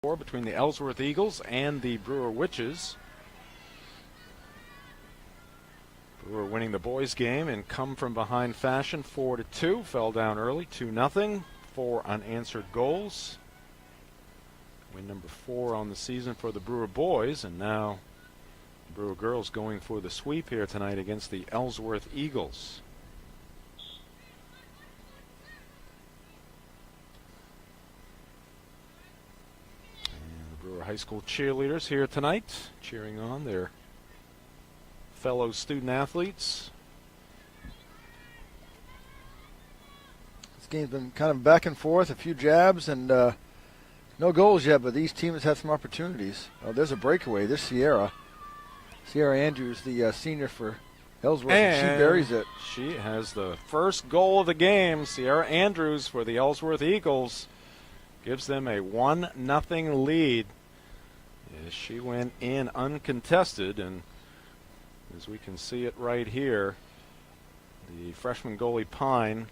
between the Ellsworth Eagles and the Brewer Witches. Brewer winning the boys' game in come-from-behind fashion, 4-2. Fell down early, 2-0. 4 unanswered goals. Win number 4 on the season for the Brewer boys, and now the Brewer girls going for the sweep here tonight against the Ellsworth Eagles. Brewer High School cheerleaders here tonight, cheering on their fellow student athletes. This game's been kind of back and forth, a few jabs, and no goals yet, but these teams have some opportunities. Oh, there's a breakaway. There's Sierra. Sierra Andrews, the senior for Ellsworth, and she buries it. She has the first goal of the game. Sierra Andrews for the Ellsworth Eagles. Gives them a 1-0 lead as she went in uncontested, and as we can see it right here, the freshman goalie Pine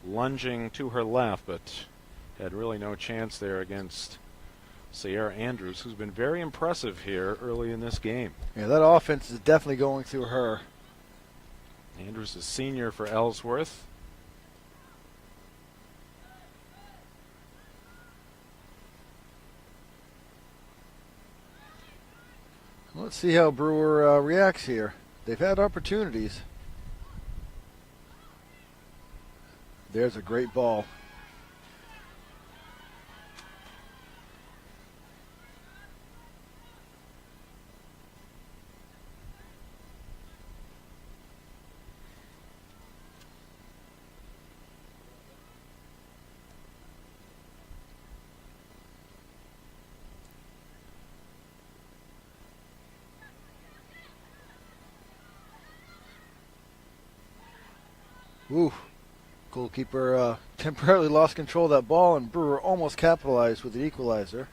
lunging to her left, but had really no chance there against Sierra Andrews, who's been very impressive here early in this game. Yeah, that offense is definitely going through her. Andrews is senior for Ellsworth. Let's see how Brewer reacts here. They've had opportunities. There's a great ball. Ooh, goalkeeper temporarily lost control of that ball, and Brewer almost capitalized with the equalizer.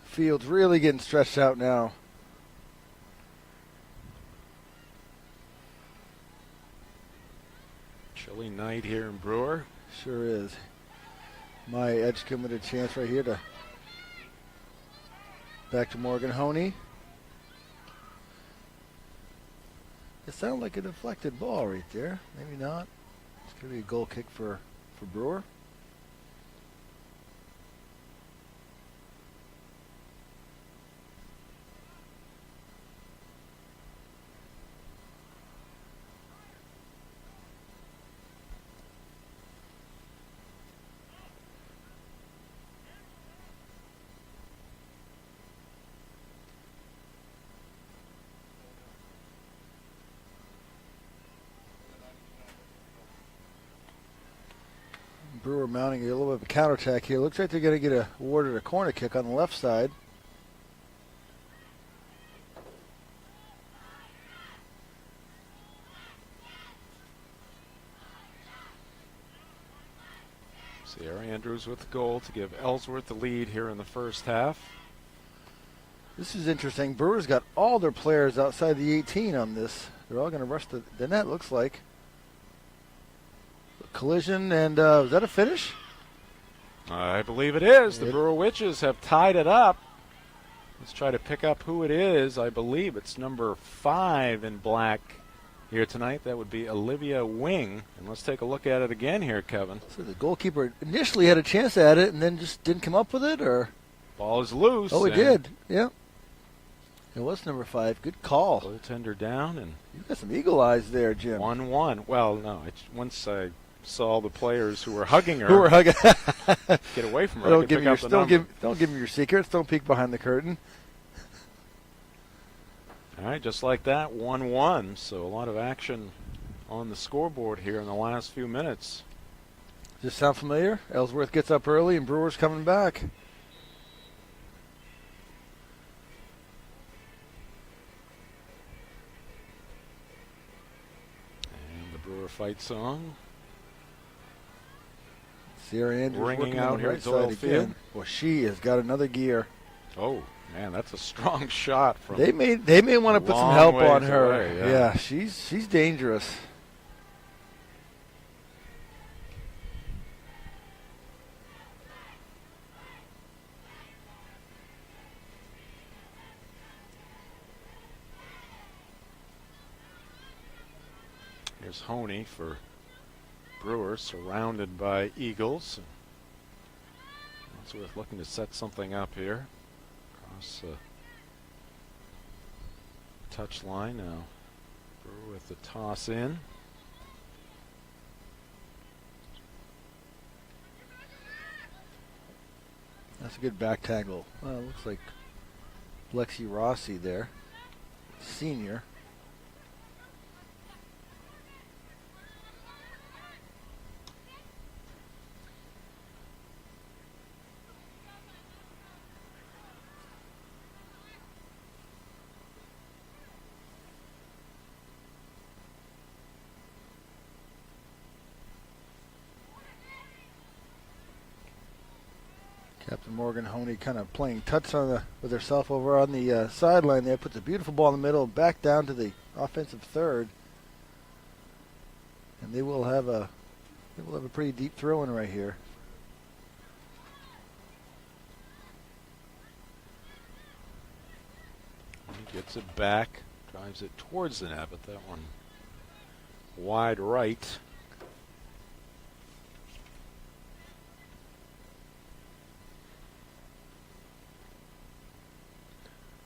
Field's really getting stretched out now. Chilly night here in Brewer. Sure is. My Edgecombe with a chance right here to back to Morgan Honey. It sounded like a deflected ball right there. Maybe not. It's going to be a goal kick for Brewer. Brewer mounting a little bit of a counterattack here. Looks like they're going to get awarded a corner kick on the left side. Sierra Andrews with the goal to give Ellsworth the lead here in the first half. This is interesting. Brewer's got all their players outside the 18 on this. They're all going to rush the net, looks like. Collision, and is that a finish? I believe it is. The Brewer Witches have tied it up. Let's try to pick up who it is. I believe it's number 5 in black here tonight. That would be Olivia Wing. And let's take a look at it again here, Kevin. So the goalkeeper initially had a chance at it and then just didn't come up with it, or? Ball is loose. Oh, it did. Yeah. It was number 5. Good call. Goaltender down, and you got some eagle eyes there, Jim. 1-1. Well, no. Once I saw the players who were hugging her. Who were hugging? Get away from her. Don't give me your secrets. Don't peek behind the curtain. All right, just like that, 1-1. So a lot of action on the scoreboard here in the last few minutes. Does this sound familiar? Ellsworth gets up early and Brewer's coming back. And the Brewer fight song. Sierra Andrews ringing out here right at Doyle Field. Well, she has got another gear. Oh, man, that's a strong shot from. They may want to put some help on her. Away, yeah, she's dangerous. Here's Honey for Brewer, surrounded by Eagles. Ellsworth looking to set something up here. Across the touch line now. Brewer with the toss in. That's a good back tackle. Looks like Lexi Rossi there, senior. Captain Morgan Honey kind of playing touch with herself over on the sideline there. Puts a beautiful ball in the middle, back down to the offensive third, and they will have a pretty deep throw in right here. He gets it back, drives it towards the net, but that one wide right.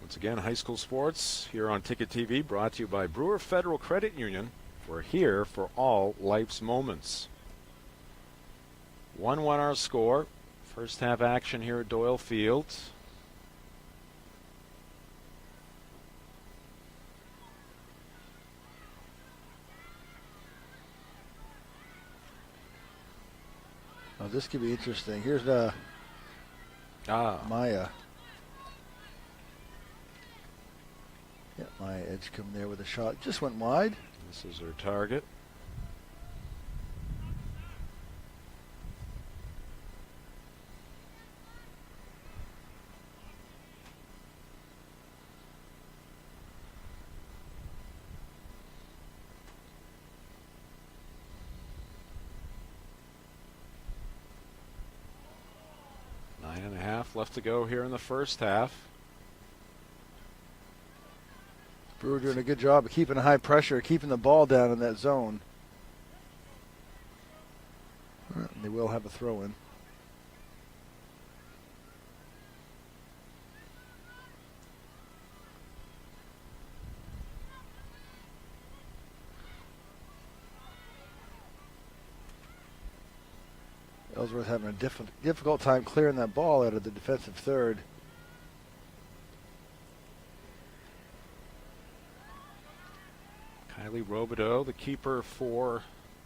Once again, high school sports here on Ticket TV, brought to you by Brewer Federal Credit Union. We're here for all life's moments. 1-1 our score. First half action here at Doyle Field. Oh, this could be interesting. Here's Maya. Yeah, Maya Edge coming there with a shot. Just went wide. This is her target. Nine and a half left to go here in the first half. Brewer doing a good job of keeping a high pressure, keeping the ball down in that zone. And they will have a throw in. Ellsworth having a difficult time clearing that ball out of the defensive third. Kylie Robideau, the keeper for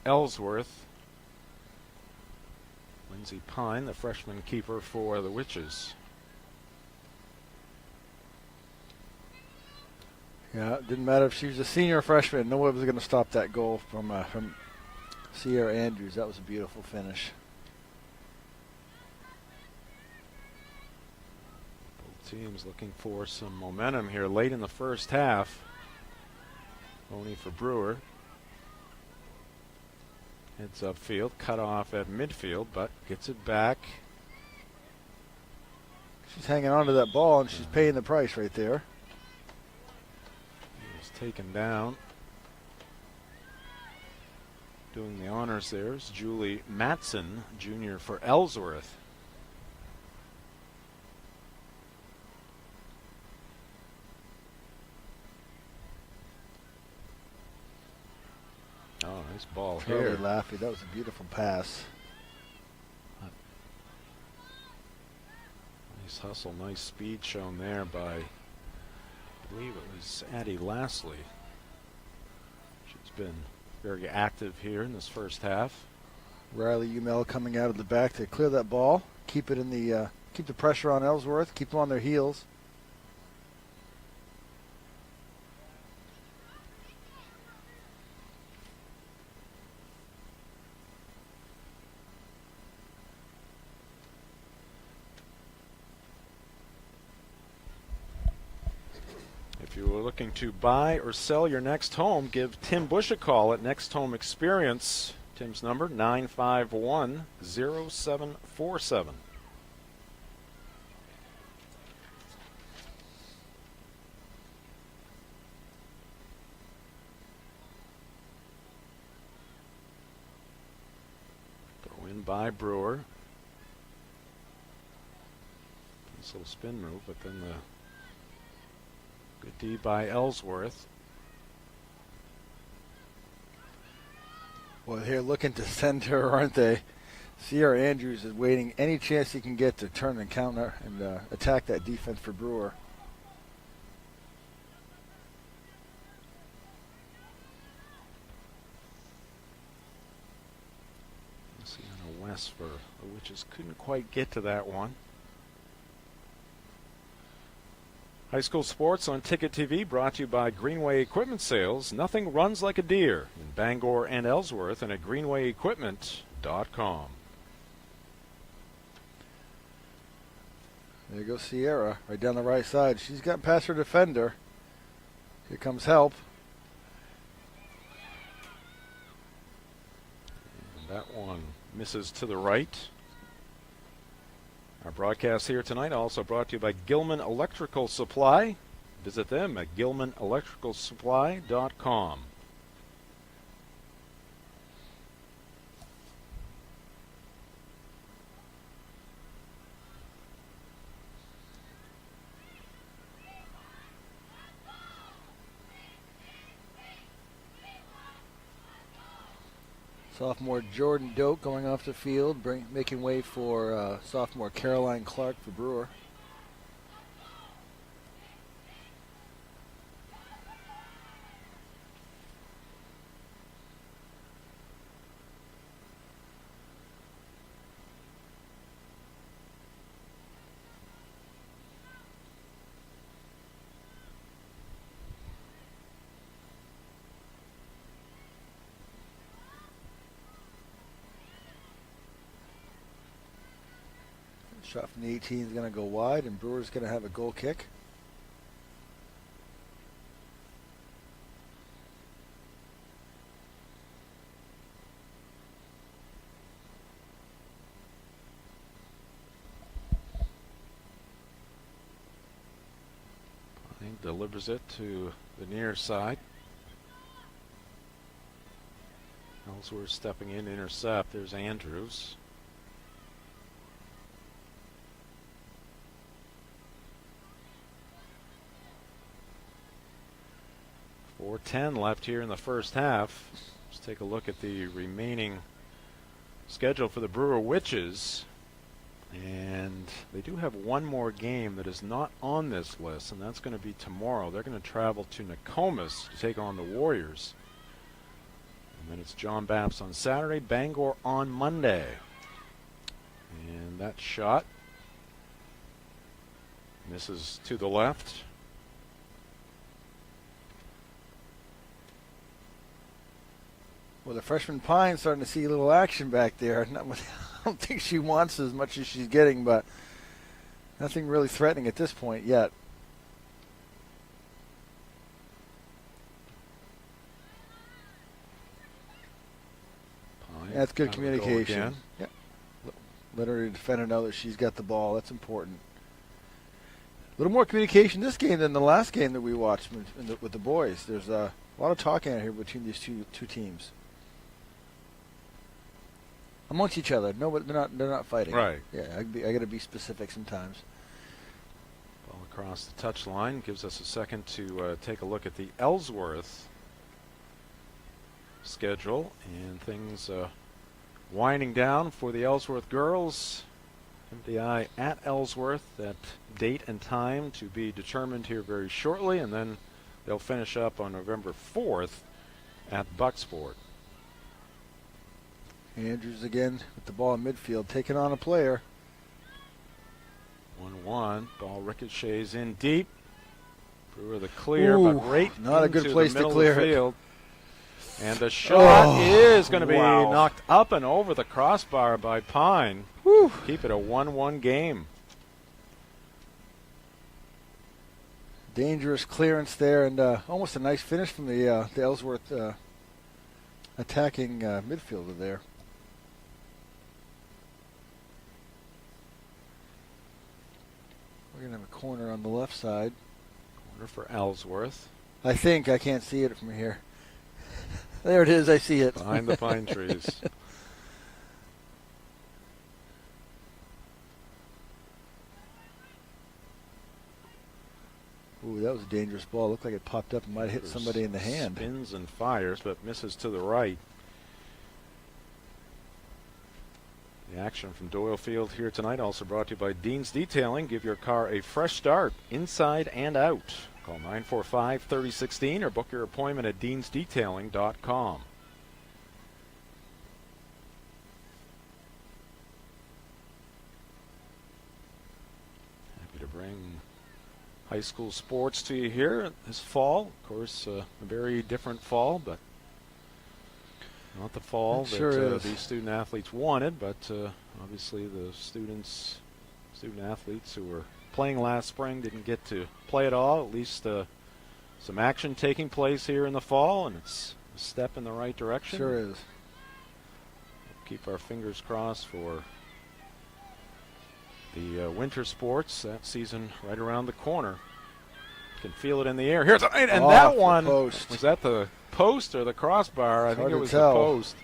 Ellsworth. Lindsay Pine, the freshman keeper for the Witches. Yeah, it didn't matter if she was a senior or freshman. No one was going to stop that goal from Sierra Andrews. That was a beautiful finish. Both teams looking for some momentum here late in the first half. Only for Brewer. Heads upfield, cut off at midfield, but gets it back. She's hanging on to that ball, and she's paying the price right there. He's taken down. Doing the honors there is Julie Matson, junior for Ellsworth. Oh, nice ball here. Laffey, that was a beautiful pass. Nice hustle, nice speed shown there by, I believe it was Addie Lastly. She's been very active here in this first half. Riley Umel coming out of the back to clear that ball, keep it in the keep the pressure on Ellsworth, keep them on their heels. If you are looking to buy or sell your next home, give Tim Bush a call at Next Home Experience. Tim's number 951-0747. by Brewer. Nice little spin move, but then the good D by Ellsworth. Well, they're looking to send her, aren't they? Sierra Andrews is waiting any chance he can get to turn and counter and attack that defense for Brewer. See on a West for the Witches couldn't quite get to that one. High school sports on Ticket TV brought to you by Greenway Equipment Sales. Nothing runs like a deer in Bangor and Ellsworth and at greenwayequipment.com. There goes Sierra right down the right side. She's got past her defender. Here comes help. And that one misses to the right. Our broadcast here tonight also brought to you by Gilman Electrical Supply. Visit them at gilmanelectricalsupply.com. Sophomore Jordan Doak going off the field, making way for sophomore Caroline Clark for Brewer. Shot from the 18 is going to go wide, and Brewer's going to have a goal kick. Pine delivers it to the near side. Ellsworth stepping in to intercept. There's Andrews. 4:10 left here in the first half. Let's take a look at the remaining schedule for the Brewer Witches. And they do have one more game that is not on this list, and that's going to be tomorrow. They're going to travel to Nokomis to take on the Warriors. And then it's John Baptist on Saturday, Bangor on Monday. And that shot misses to the left. Well, the freshman Pine starting to see a little action back there. I don't think she wants as much as she's getting, but nothing really threatening at this point yet. Pine, that's good communication. Yep. Let her defender know that she's got the ball. That's important. A little more communication this game than the last game that we watched with the boys. There's a lot of talking out here between these two teams. Amongst each other. No, but they're not fighting. Right. Yeah, I got to be specific sometimes. Ball across the touchline gives us a second to take a look at the Ellsworth schedule, and things winding down for the Ellsworth girls. MDI at Ellsworth. That date and time to be determined here very shortly, and then they'll finish up on November 4th at Bucksport. Andrews again with the ball in midfield, taking on a player. 1-1. Ball ricochets in deep. Brewer the clear, Ooh, but right not a good into place the to middle clear of the it. field. And the shot is going to be wow. knocked up and over the crossbar by Pine. Whew. Keep it a 1-1 game. Dangerous clearance there, and almost a nice finish from the Ellsworth attacking midfielder there. We're going to have a corner on the left side. Corner for Ellsworth. I think. I can't see it from here. There it is. I see it. Behind the pine trees. that was a dangerous ball. It looked like it popped up and might have hit somebody in the hand. Spins and fires, but misses to the right. The action from Doyle Field here tonight also brought to you by Dean's Detailing. Give your car a fresh start, inside and out. Call 945-3016 or book your appointment at deansdetailing.com. Happy to bring high school sports to you here this fall. Of course, a very different fall, but not the fall that these student athletes wanted, but obviously the student athletes who were playing last spring didn't get to play at all. At least some action taking place here in the fall, and it's a step in the right direction. Sure is. We'll keep our fingers crossed for the winter sports. That season right around the corner. Can feel it in the air here tonight, and that one was that the post or the crossbar? I think it was the post.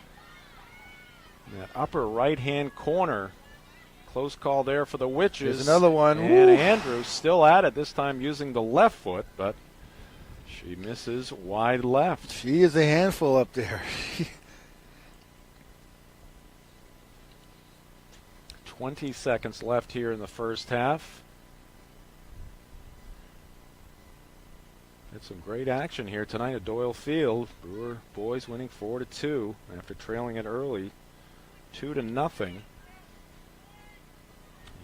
In that upper right-hand corner. Close call there for the Witches. There's another one. And Andrews still at it, this time using the left foot, but she misses wide left. She is a handful up there. 20 seconds left here in the first half. Had some great action here tonight at Doyle Field. Brewer boys winning 4-2 after trailing it early, 2-0.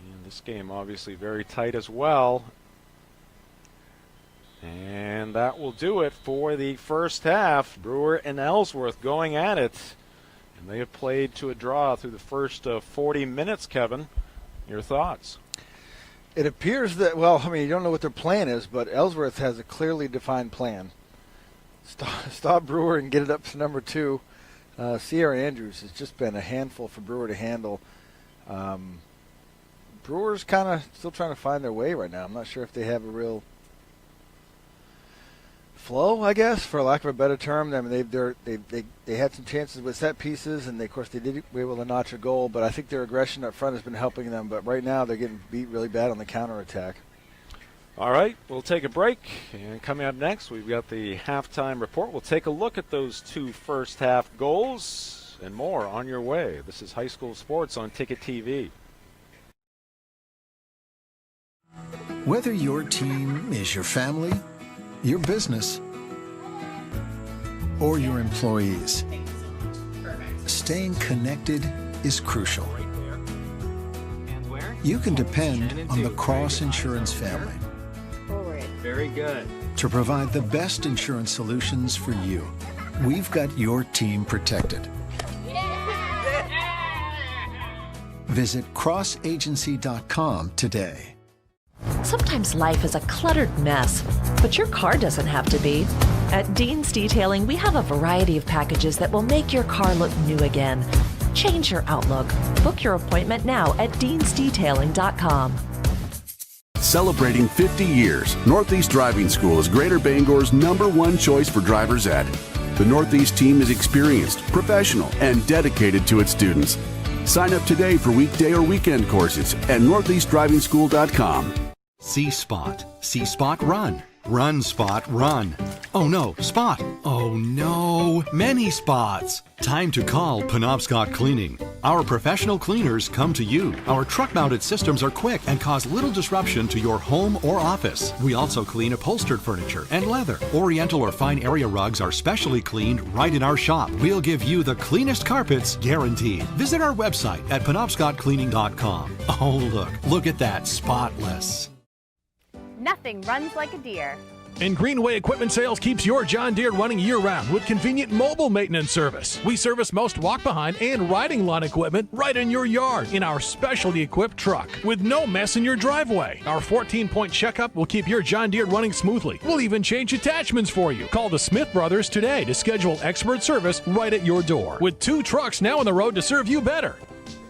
And this game obviously very tight as well. And that will do it for the first half. Brewer and Ellsworth going at it. And they have played to a draw through the first 40 minutes, Kevin. Your thoughts? It appears that, well, I mean, you don't know what their plan is, but Ellsworth has a clearly defined plan. Stop Brewer and get it up to number 2. Sierra Andrews has just been a handful for Brewer to handle. Brewer's kind of still trying to find their way right now. I'm not sure if they have a real flow, I guess, for lack of a better term. I mean, they had some chances with set pieces, and of course they did be able to notch a goal. But I think their aggression up front has been helping them. But right now they're getting beat really bad on the counterattack. All right, we'll take a break, and coming up next, we've got the halftime report. We'll take a look at those 2 first-half goals and more on your way. This is High School Sports on Ticket TV. Whether your team is your family, your business, or your employees, staying connected is crucial. You can depend on the Cross Insurance family. Very good. To provide the best insurance solutions for you. We've got your team protected. Visit crossagency.com today. Sometimes life is a cluttered mess, but your car doesn't have to be. At Dean's Detailing, we have a variety of packages that will make your car look new again. Change your outlook. Book your appointment now at deansdetailing.com. Celebrating 50 years, Northeast Driving School is Greater Bangor's #1 choice for driver's ed. The Northeast team is experienced, professional, and dedicated to its students. Sign up today for weekday or weekend courses at northeastdrivingschool.com. See Spot. See Spot run. Run Spot run. Oh no, Spot. Oh no, many spots. Time to call Penobscot Cleaning. Our professional cleaners come to you. Our truck-mounted systems are quick and cause little disruption to your home or office. We also clean upholstered furniture and leather. Oriental or fine area rugs are specially cleaned right in our shop. We'll give you the cleanest carpets guaranteed. Visit our website at penobscotcleaning.com. Oh look at that, spotless. Nothing runs like a deer. And Greenway Equipment Sales keeps your John Deere running year-round with convenient mobile maintenance service. We service most walk-behind and riding lawn equipment right in your yard in our specialty-equipped truck with no mess in your driveway. Our 14-point checkup will keep your John Deere running smoothly. We'll even change attachments for you. Call the Smith Brothers today to schedule expert service right at your door. With 2 trucks now on the road to serve you better.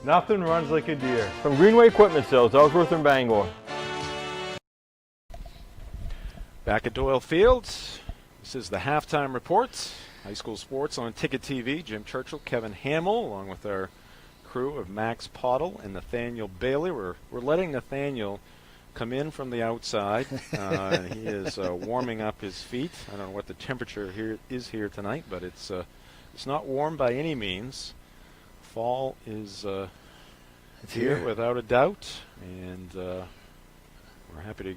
Nothing runs like a deer. From Greenway Equipment Sales, Ellsworth and Bangor. Back at Doyle Field, this is the halftime report. High School Sports on Ticket TV. Jim Churchill, Kevin Hamill, along with our crew of Max Pottle and Nathaniel Bailey. We're letting Nathaniel come in from the outside. And he is warming up his feet. I don't know what the temperature here is here tonight, but it's not warm by any means. Fall is it's here without a doubt, and we're happy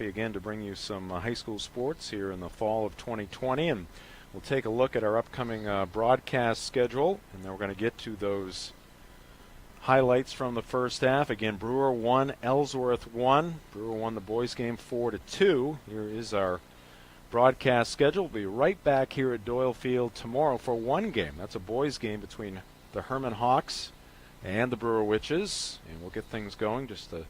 again to bring you some high school sports here in the fall of 2020, and we'll take a look at our upcoming broadcast schedule, and then we're going to get to those highlights from the first half. Again, Brewer 1, Ellsworth 1. Brewer won the boys game 4-2. Here is our broadcast schedule. We'll be right back here at Doyle Field tomorrow for one game. That's a boys game between the Herman Hawks and the Brewer Witches, and we'll get things going just a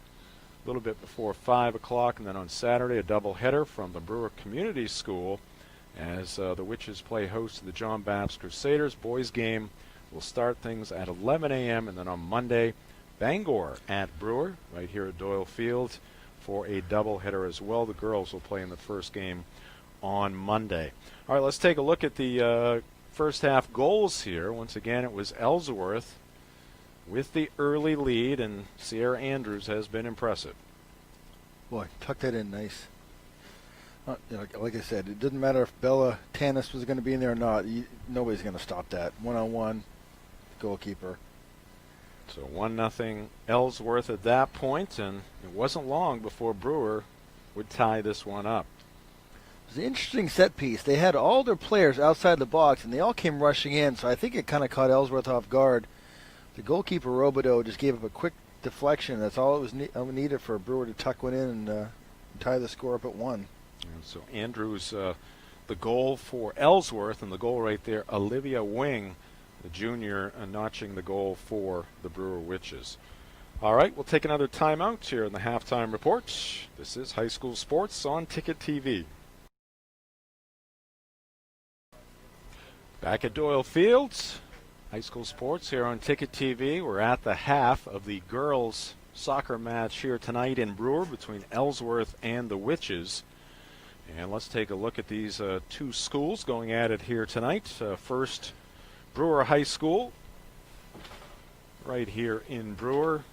little bit before 5 o'clock, and then on Saturday a doubleheader from the Brewer Community School as the Witches play host to the John Baptist Crusaders. Boys game will start things at 11 a.m. and then on Monday, Bangor at Brewer right here at Doyle Field for a doubleheader as well. The girls will play in the first game on Monday. All right, let's take a look at the first half goals here. Once again, it was Ellsworth with the early lead, and Sierra Andrews has been impressive. Boy, tucked that in nice. Like I said, it didn't matter if Bella Tanis was going to be in there or not. Nobody's going to stop that. One-on-one, goalkeeper. So 1-0 Ellsworth at that point, and it wasn't long before Brewer would tie this one up. It was an interesting set piece. They had all their players outside the box, and they all came rushing in, so I think it kind of caught Ellsworth off guard. The goalkeeper, Robideau, just gave up a quick deflection. That's all it was needed for Brewer to tuck one in and tie the score up at 1. And so Andrews, the goal for Ellsworth, and the goal right there, Olivia Wing, the junior, notching the goal for the Brewer Witches. All right, we'll take another timeout here in the halftime report. This is High School Sports on Ticket TV. Back at Doyle Field, High School Sports here on Ticket TV. We're at the half of the girls' soccer match here tonight in Brewer between Ellsworth and the Witches. And let's take a look at these two schools going at it here tonight. First, Brewer High School, right here in Brewer.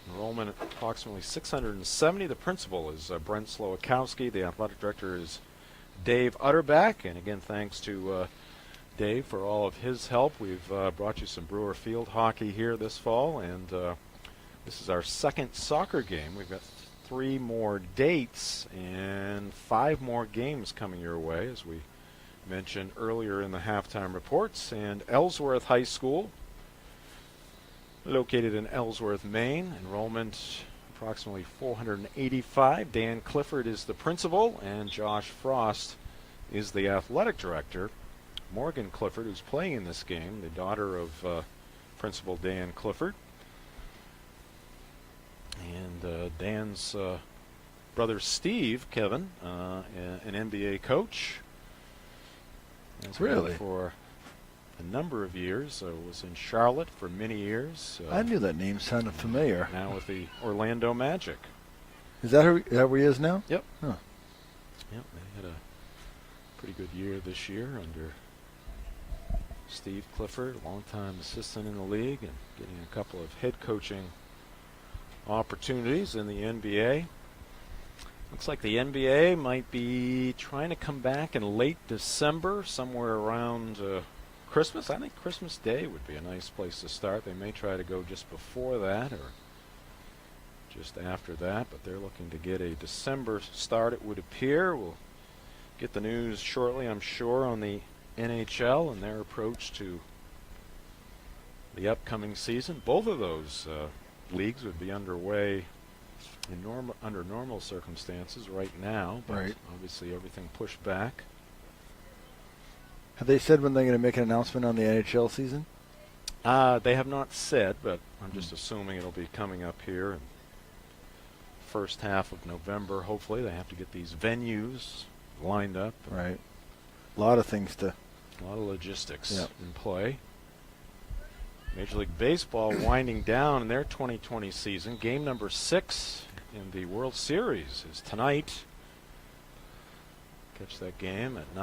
Enrollment approximately 670. The principal is Brent Slowakowski. The athletic director is Dave Utterback. And again, thanks to Dave for all of his help. We've brought you some Brewer Field hockey here this fall, and this is our second soccer game. We've got 3 more dates and 5 more games coming your way, as we mentioned earlier in the halftime reports. And Ellsworth High School, located in Ellsworth, Maine. Enrollment approximately 485. Dan Clifford is the principal, and Josh Frost is the athletic director. Morgan Clifford, who's playing in this game, the daughter of Principal Dan Clifford. And Dan's brother Steve, Kevin, an NBA coach. Really? For a number of years. Was in Charlotte for many years. I knew that name sounded familiar. Now with the Orlando Magic. Is that where he is now? Yep. Huh. Yep, they had a pretty good year this year under Steve Clifford, longtime assistant in the league, and getting a couple of head coaching opportunities in the NBA. Looks like the NBA might be trying to come back in late December, somewhere around Christmas. I think Christmas Day would be a nice place to start. They may try to go just before that or just after that, but they're looking to get a December start, it would appear. We'll get the news shortly, I'm sure, on the NHL and their approach to the upcoming season. Both of those leagues would be underway under normal circumstances right now, but right. Obviously everything pushed back. Have they said when they're going to make an announcement on the NHL season? They have not said, but I'm just assuming it'll be coming up here in first half of November. Hopefully they have to get these venues lined up. Right. A lot of logistics in play. Major League Baseball winding down in their 2020 season. Game number 6 in the World Series is tonight. Catch that game at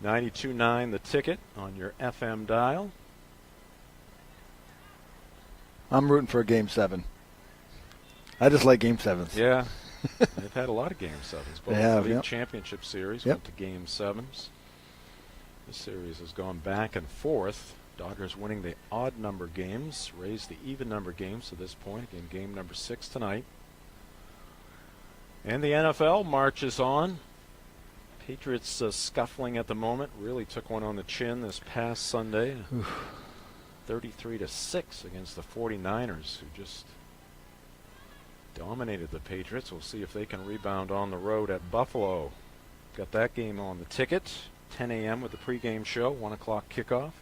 92.9 The Ticket on your FM dial. I'm rooting for a Game 7. I just like Game 7s. Yeah. They've had a lot of Game 7s. Both They have, the yep. championship series Yep. went to Game 7s. This series has gone back and forth. Dodgers winning the odd number games, raised the even number games to this point. Again, game number 6 tonight. And the NFL marches on. Patriots scuffling at the moment. Really took one on the chin this past Sunday. 33-6 against the 49ers, who just dominated the Patriots. We'll see if they can rebound on the road at Buffalo. Got that game on the ticket. 10 a.m. with the pregame show. 1 o'clock kickoff.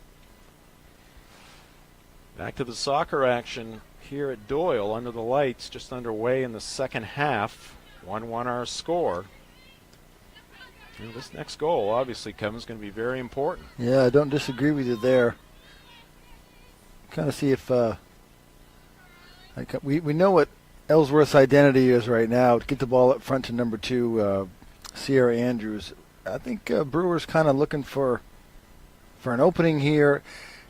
Back to the soccer action here at Doyle under the lights, just underway in the second half. 1-1 our score. You know, this next goal, obviously, Kevin, is going to be very important. Yeah, I don't disagree with you there. Kind of see if we know what Ellsworth's identity is right now. To get the ball up front to number 2, Sierra Andrews. I think Brewer's kind of looking for an opening here.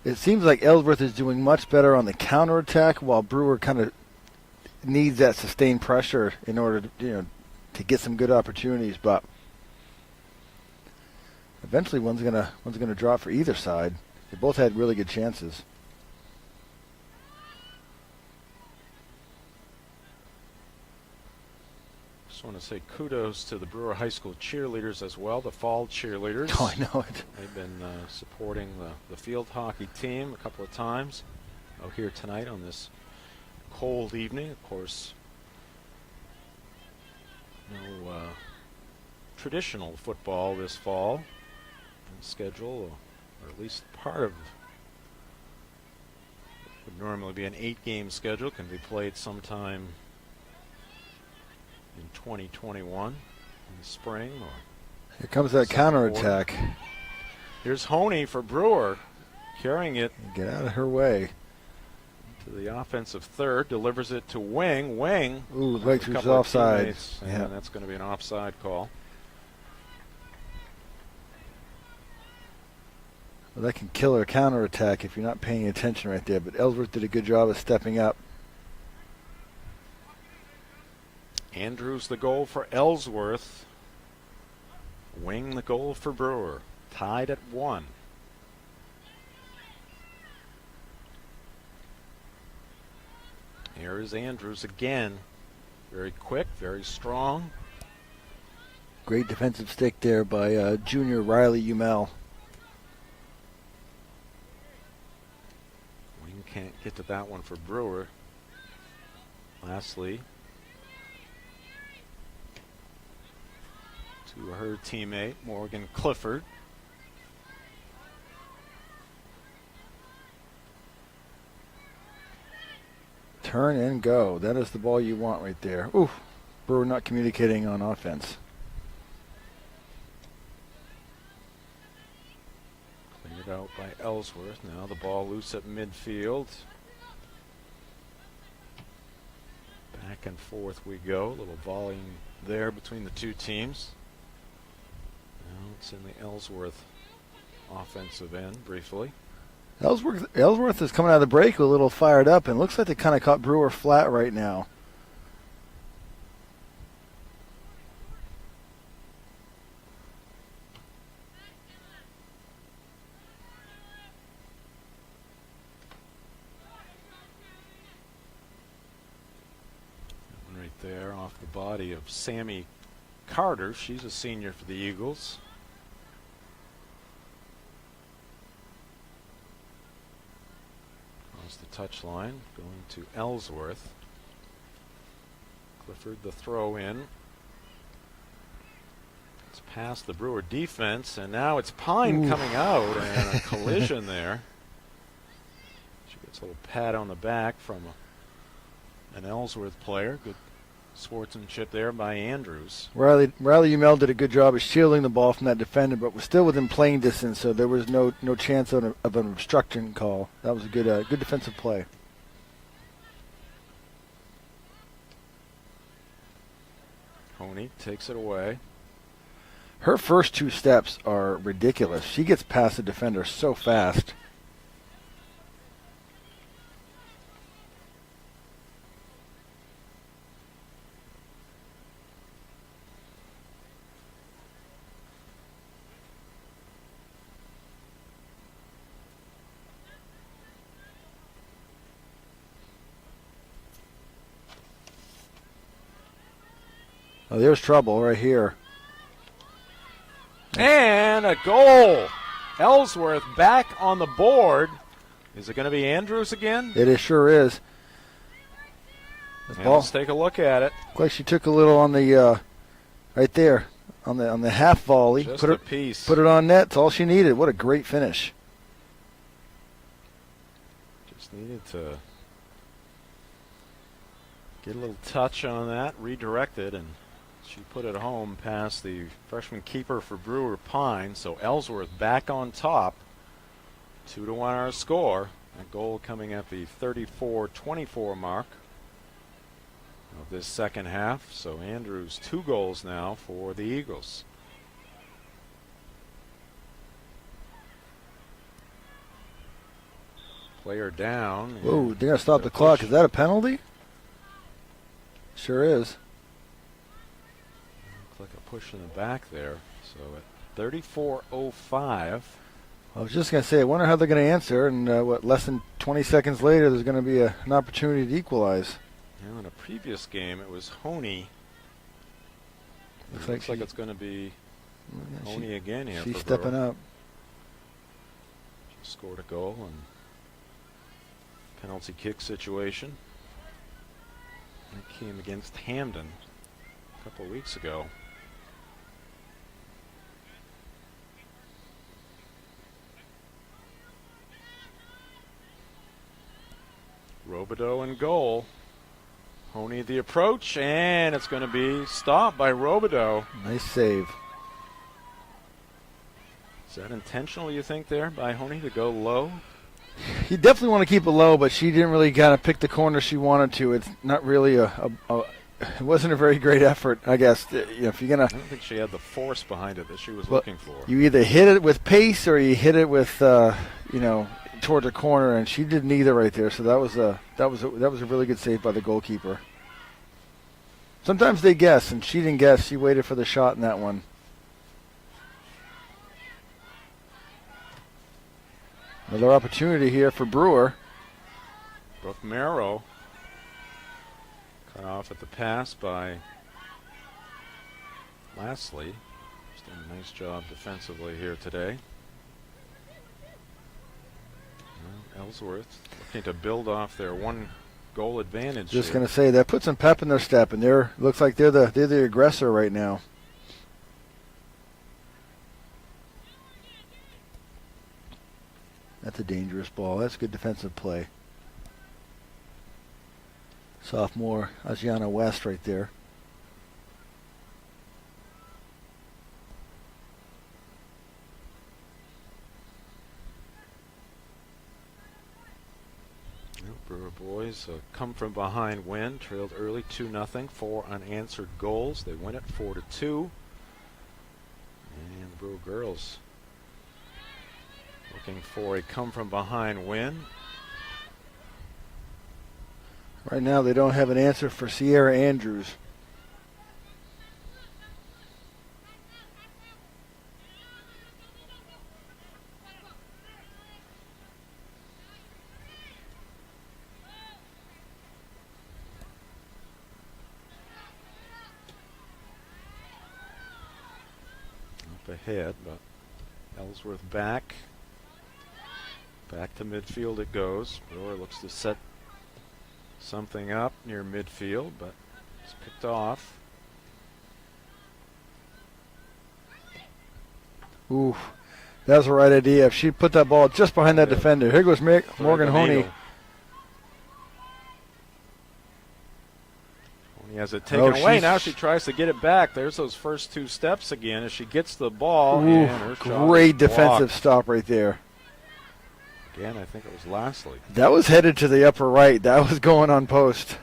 It seems like Ellsworth is doing much better on the counterattack, while Brewer kind of needs that sustained pressure in order to get some good opportunities. But eventually, one's gonna drop for either side. They both had really good chances. Just want to say kudos to the Brewer High School cheerleaders as well, the fall cheerleaders. Oh, I know it. They've been supporting the field hockey team a couple of times out here tonight on this cold evening. Of course, no traditional football this fall in the schedule, or at least part of what would normally be an 8-game schedule can be played sometime in 2021 in the spring. Or Here comes that counterattack. here's Honey for Brewer, carrying it. Get out of her way. To the offensive third, delivers it to Wing. Wing. Ooh, right through couple of offside. teammates, and Yeah. that's going to be an offside call. Well, that can kill her counterattack if you're not paying attention right there. But Ellsworth did a good job of stepping up. Andrews the goal for Ellsworth. Wing the goal for Brewer. Tied at 1. Here is Andrews again. Very quick, very strong. Great defensive stick there by junior Riley Umel. Wing can't get to that one for Brewer. Lastly, to her teammate, Morgan Clifford. Turn and go. That is the ball you want right there. Ooh, Brewer not communicating on offense. Cleared out by Ellsworth. Now the ball loose at midfield. Back and forth we go. A little volleying there between the two teams. Now it's in the Ellsworth offensive end briefly. Ellsworth is coming out of the break a little fired up, and looks like they kind of caught Brewer flat right now. Right there off the body of Sammy Carter. She's a senior for the Eagles. Across the touchline, going to Ellsworth. Clifford the throw in. It's past the Brewer defense, and now it's Pine coming out, and a collision there. She gets a little pat on the back from an Ellsworth player. Good sportsmanship there by Andrews. Riley Umel did a good job of shielding the ball from that defender, but was still within playing distance, so there was no chance of an obstruction call. That was a good defensive play. Honey takes it away. Her first 2 steps are ridiculous. She gets past the defender so fast. Oh, there's trouble right here. And a goal. Ellsworth back on the board. Is it going to be Andrews again? It sure is. And let's take a look at it. Looks like she took a little on the right there on the half volley. Just put a it, piece. Put it on net. That's all she needed. What a great finish. Just needed to get a little touch on that, redirect it, and she put it home past the freshman keeper for Brewer Pine. So Ellsworth back on top. 2-1 our score. A goal coming at the 34-24 mark of this second half. So Andrews 2 goals now for the Eagles. Player down. Whoa, they got to stop the clock. Is that a penalty? Sure is. Looks like a push in the back there. So at 34:05. I was just going to say, I wonder how they're going to answer. And less than 20 seconds later, there's going to be an opportunity to equalize. Now in a previous game, it was Honey. Looks like it's going to be Honey again here. She's for stepping Brewer. up. She scored a goal and penalty kick situation. That came against Hamden a couple of weeks ago. Robideau in goal. Honey the approach, and it's going to be stopped by Robideau. Nice save. Is that intentional, you think, there by Honey to go low? You definitely want to keep it low, but she didn't really kind of pick the corner she wanted to. It's not really it wasn't a very great effort, I guess. If you're gonna, I don't think she had the force behind it that she was looking for. You either hit it with pace or you hit it with, toward the corner, and she did neither right there. So that was a really good save by the goalkeeper. Sometimes they guess, and she didn't guess. She waited for the shot in that one. Another opportunity here for Brewer. Brooke Merrow cut off at the pass by Lastly. She's done a nice job defensively here today. Well, Ellsworth looking to build off their 1-goal advantage. Just going to say that puts some pep in their step, and looks like they're the aggressor right now. That's a dangerous ball. That's good defensive play. Sophomore Asiana West right there. Brewer boys come from behind win. Trailed early 2-0. 4 unanswered goals. They win it 4-2. And the Brewer girls looking for a come from behind win. Right now they don't have an answer for Sierra Andrews. Up ahead, but Ellsworth back to midfield it goes. Brewer looks to set something up near midfield, but it's picked off. Ooh, that was the right idea. If she put that ball just behind that defender. Here goes Morgan Honey. Honey has it taken away. Now she tries to get it back. There's those first 2 steps again as she gets the ball. Ooh, and her shot great is defensive blocked. stop right there. Again, I think it was Lastly. That was headed to the upper right. That was going on post.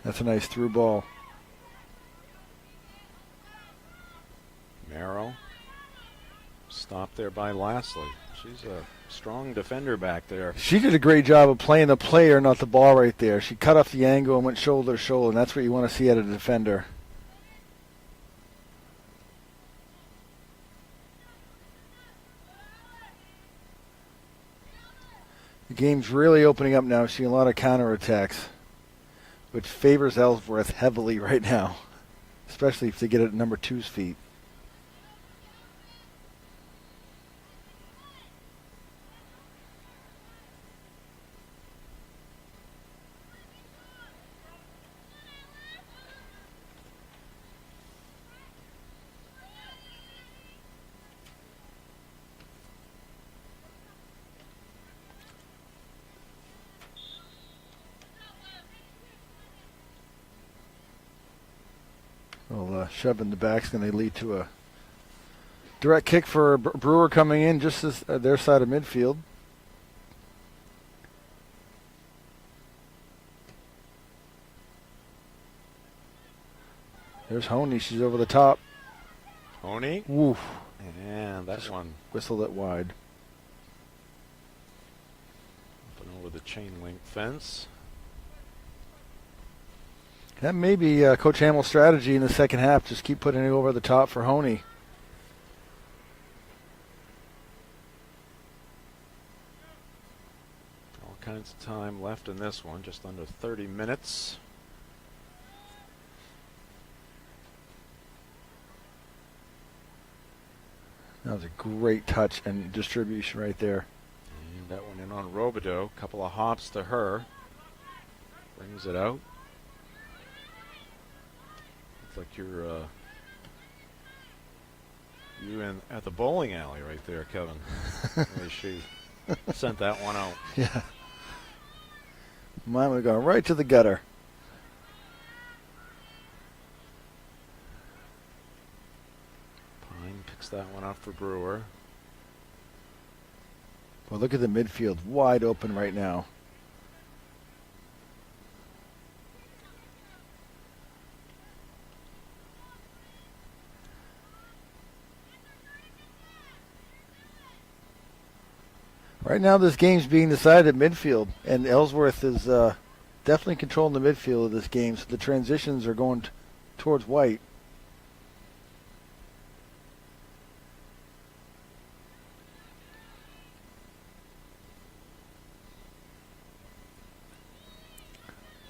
That's a nice through ball. Merrow stopped there by Lastly. She's a strong defender back there. She did a great job of playing the player, not the ball right there. She cut off the angle and went shoulder to shoulder, and that's what you want to see out of a defender. The game's really opening up now. Seeing a lot of counterattacks, which favors Ellsworth heavily right now, especially if they get it at number 2's feet. Well, shove in the back is going to lead to a direct kick for Brewer coming in just as their side of midfield. There's Honey. She's over the top. Honey? Woof. And that one whistled it wide. Up and over the chain link fence. That may be Coach Hamill's strategy in the second half. Just keep putting it over the top for Honey. All kinds of time left in this one, just under 30 minutes. That was a great touch and distribution right there. And that one in on Robideau. Couple of hops to her. Brings it out. Looks like you're you in at the bowling alley right there, Kevin. The way she sent that one out. Yeah. Mine would have gone right to the gutter. Pine picks that one up for Brewer. Well, look at the midfield, wide open right now. Right now, this game's being decided at midfield, and Ellsworth is definitely controlling the midfield of this game, so the transitions are going towards White.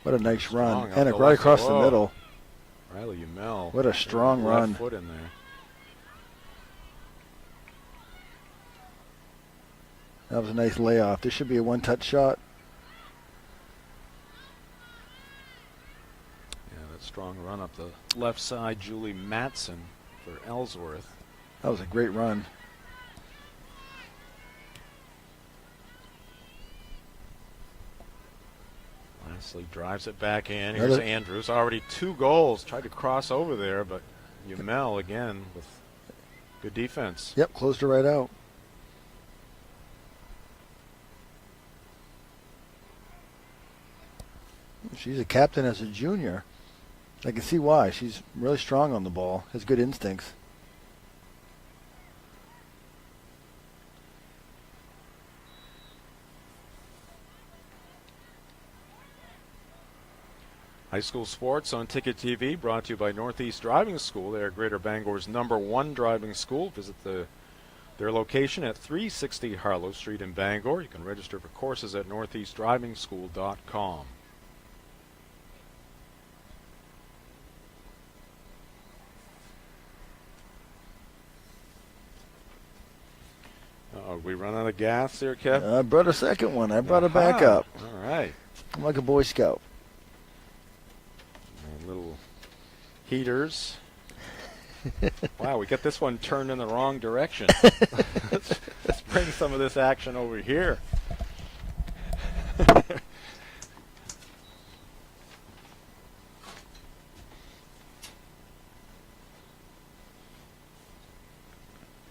What a nice run, and right across the middle. Riley Umel. What a strong run. Left foot in there. That was a nice layoff. This should be a one-touch shot. Yeah, that strong run up the left side. Julie Matson for Ellsworth. That was a great run. Lastly drives it back in. Here's Andrews. Already 2 goals. Tried to cross over there, but Umel again with good defense. Yep, closed her right out. She's a captain as a junior. I can see why. She's really strong on the ball, has good instincts. High school sports on Ticket TV, brought to you by Northeast Driving School. They are Greater Bangor's #1 driving school. Visit their location at 360 Harlow Street in Bangor. You can register for courses at northeastdrivingschool.com. We run out of gas there, Kev? I brought a second one. I brought it back up. All right. I'm like a Boy Scout. And little heaters. Wow, we got this one turned in the wrong direction. let's bring some of this action over here.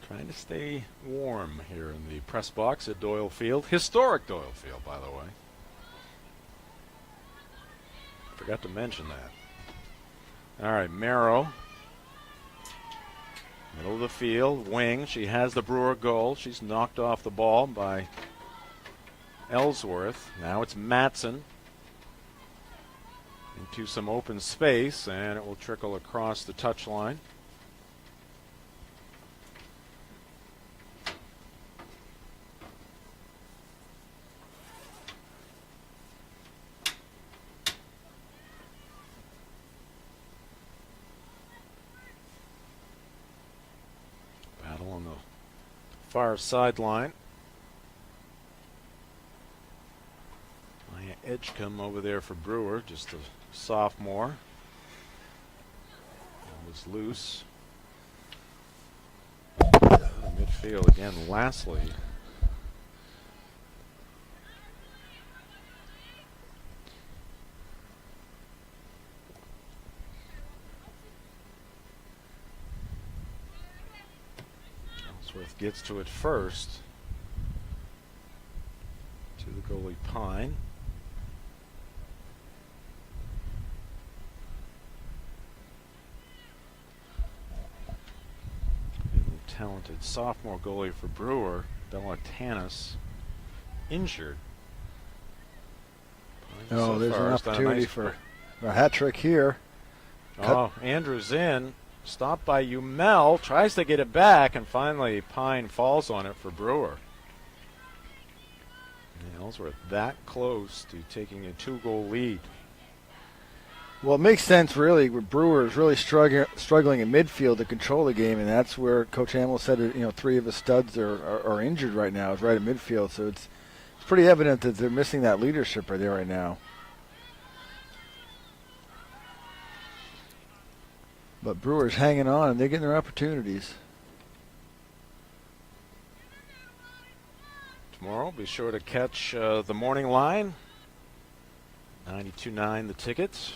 Trying to stay warm here in the press box at Doyle Field. Historic Doyle Field, by the way. Forgot to mention that. All right, Merrow. Middle of the field, wing. She has the Brewer goal. She's knocked off the ball by Ellsworth. Now it's Matson into some open space, and it will trickle across the touchline. Battle on the far sideline. Maya Edgecombe over there for Brewer, just a sophomore. It was loose. Midfield again, Lastly. Ellsworth gets to it first. To the goalie Pine. Talented sophomore goalie for Brewer, Bella Tanis, injured. Oh, So there's far an has done a opportunity nice for a hat trick here. Oh, Andrews in, stopped by Umel, tries to get it back, and finally Pine falls on it for Brewer. And Ellsworth that close to taking a 2-goal lead. Well, it makes sense, really. Brewer is really struggling in midfield to control the game, and that's where Coach Hamill said, you know, 3 of his studs are injured right now. Is right in midfield, so it's pretty evident that they're missing that leadership right there right now. But Brewer's hanging on, and they're getting their opportunities. Tomorrow, be sure to catch the morning line. 92.9 the tickets.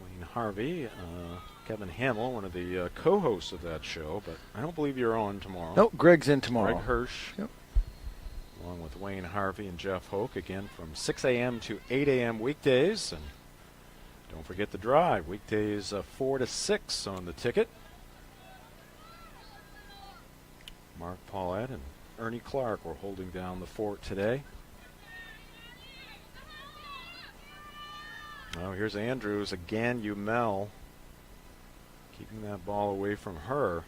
Wayne Harvey, Kevin Hamill, one of the co-hosts of that show, but I don't believe you're on tomorrow. Nope, Greg's in tomorrow. Greg Hirsch, yep. Along with Wayne Harvey and Jeff Hoke, again from 6 a.m. to 8 a.m. weekdays. And don't forget the drive, weekdays 4 to 6 on the ticket. Mark Paulette and Ernie Clark were holding down the fort today. Oh, here's Andrews again. Umel keeping that ball away from her.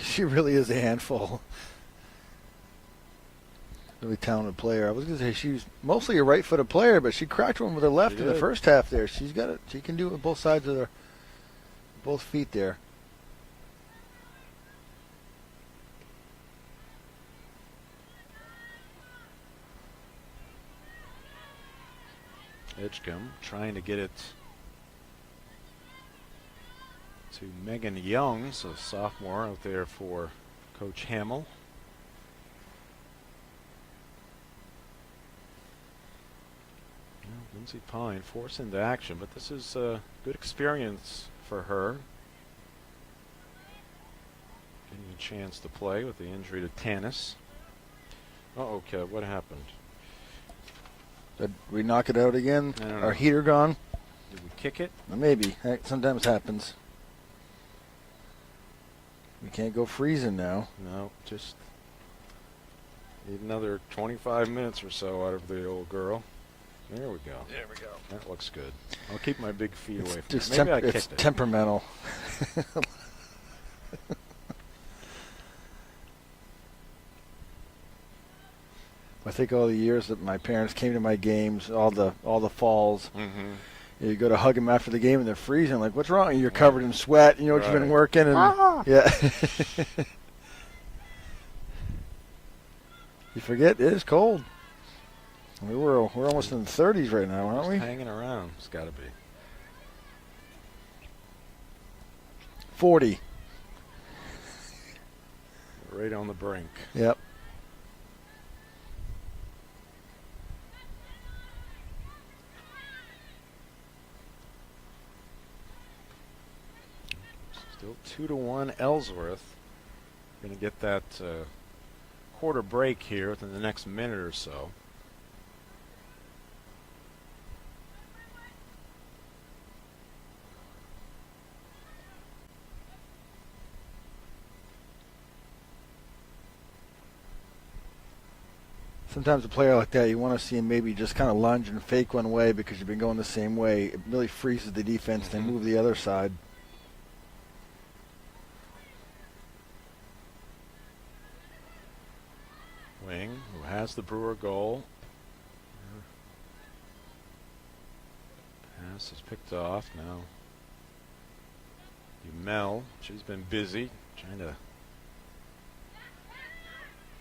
She really is a handful. Really talented player. I was going to say she's mostly a right-footed player, but she cracked one with her left in the first half there. She's got it. She can do it with both sides of both feet there. Edgecombe trying to get it to Megan Young, so sophomore out there for Coach Hamill. Well, Lindsay Pine forced into action, but this is a good experience for her. Getting a chance to play with the injury to Tanis. Oh, okay, what happened? Did we knock it out again? I don't know. Our heater gone? Did we kick it? Maybe. That sometimes happens. We can't go freezing now. No, just need another 25 minutes or so out of the old girl. There we go. There we go. That looks good. I'll keep my big feet away from Just it. Maybe I it's kicked it. temperamental. I think all the years that my parents came to my games, all the falls, you go to hug them after the game and they're freezing. Like, what's wrong? You're covered in sweat. You know what you've been working, and yeah. You forget it is cold. We're almost in the 30s right now, aren't we? Hanging around. It's got to be 40. right on the brink. Yep. Still 2-1 Ellsworth. Going to get that quarter break here within the next minute or so. Sometimes a player like that, you want to see him maybe just kind of lunge and fake one way because you've been going the same way. It really freezes the defense. They move the other side. Wing, who has the Brewer goal. Pass is picked off now. Mel, she's been busy trying to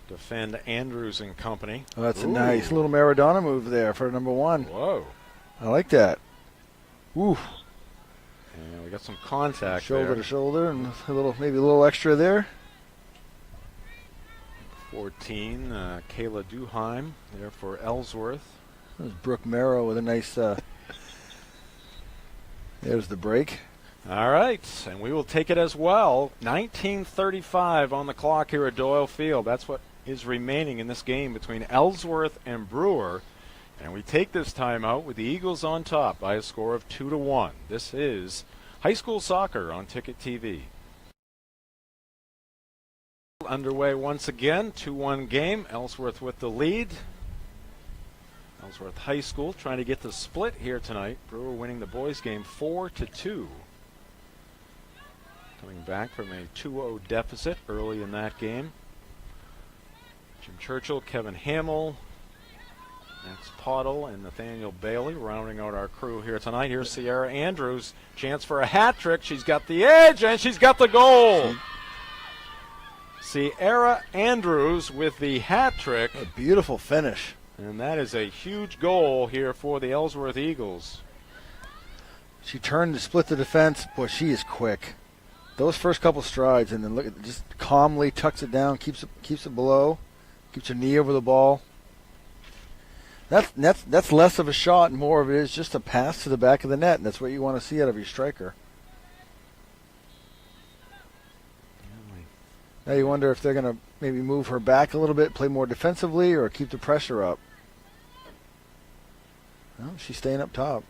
defend Andrews and company. Oh, that's a nice little Maradona move there for number 1. Whoa. I like that. Ooh. And we got some contact shoulder there. to shoulder, and maybe a little extra there. 14, Kayla Duheim there for Ellsworth. There's Brooke Merrow with a nice. There's the break. All right, and we will take it as well. 19:35 on the clock here at Doyle Field. That's what is remaining in this game between Ellsworth and Brewer. And we take this timeout with the Eagles on top by a score of 2-1. This is high school soccer on Ticket TV. Underway once again, 2-1 game. Ellsworth with the lead. Ellsworth High School trying to get the split here tonight. Brewer winning the boys game 4-2. Coming back from a 2-0 deficit early in that game. Jim Churchill, Kevin Hamill, Max Pottle, and Nathaniel Bailey rounding out our crew here tonight. Here's Sierra Andrews. Chance for a hat trick. She's got the edge, and she's got the goal. Sierra Andrews with the hat trick. A beautiful finish. And that is a huge goal here for the Ellsworth Eagles. She turned to split the defense. Boy, she is quick. Those first couple strides, and then look at just calmly tucks it down, keeps it below, keeps her knee over the ball. That's less of a shot, and more of it is just a pass to the back of the net, and that's what you want to see out of your striker. Now you wonder if they're going to maybe move her back a little bit, play more defensively, or keep the pressure up. No, she's staying up top.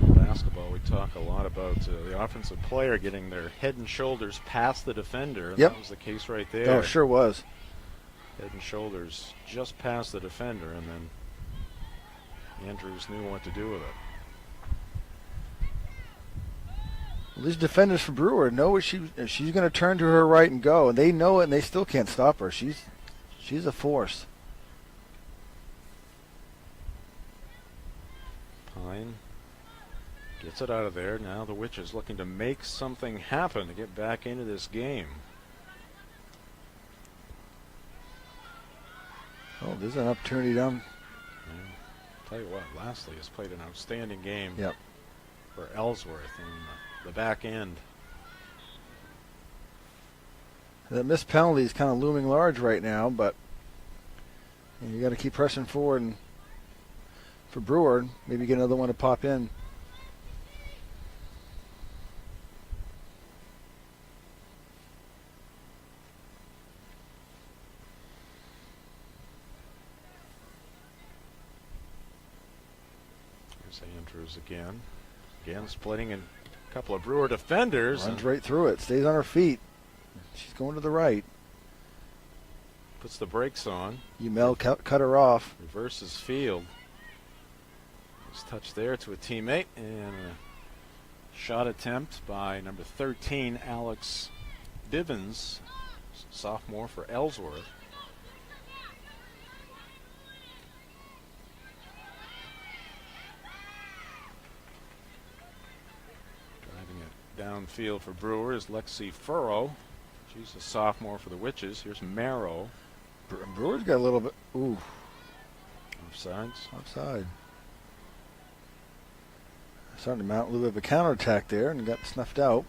Basketball, we talk a lot about the offensive player getting their head and shoulders past the defender. And yep. That was the case right there. Oh, sure was. Head and shoulders just past the defender, and then Andrews knew what to do with it. Well, these defenders for Brewer know what she's going to turn to her right and go, and they know it, and they still can't stop her. She's a force. Pine gets it out of there. Now the Witches looking to make something happen to get back into this game. Oh, there's an opportunity down. I'll tell you what, Lastly has played an outstanding game for Ellsworth in the back end. The missed penalty is kind of looming large right now, but you got to keep pressing forward, and for Brewer, maybe get another one to pop in. Here's Andrews again. Again, splitting in a couple of Brewer defenders. Runs right through it. Stays on her feet. She's going to the right. Puts the brakes on. Umel cut her off. Reverses field. Nice touch there to a teammate. And a shot attempt by number 13, Alex Bivens, sophomore for Ellsworth. Downfield for Brewer is Lexi Furrow. She's a sophomore for the Witches. Here's Marrow. Brewer's got a little bit. Ooh. Offsides. Offside. Starting to mount a little bit of a counterattack there and got snuffed out.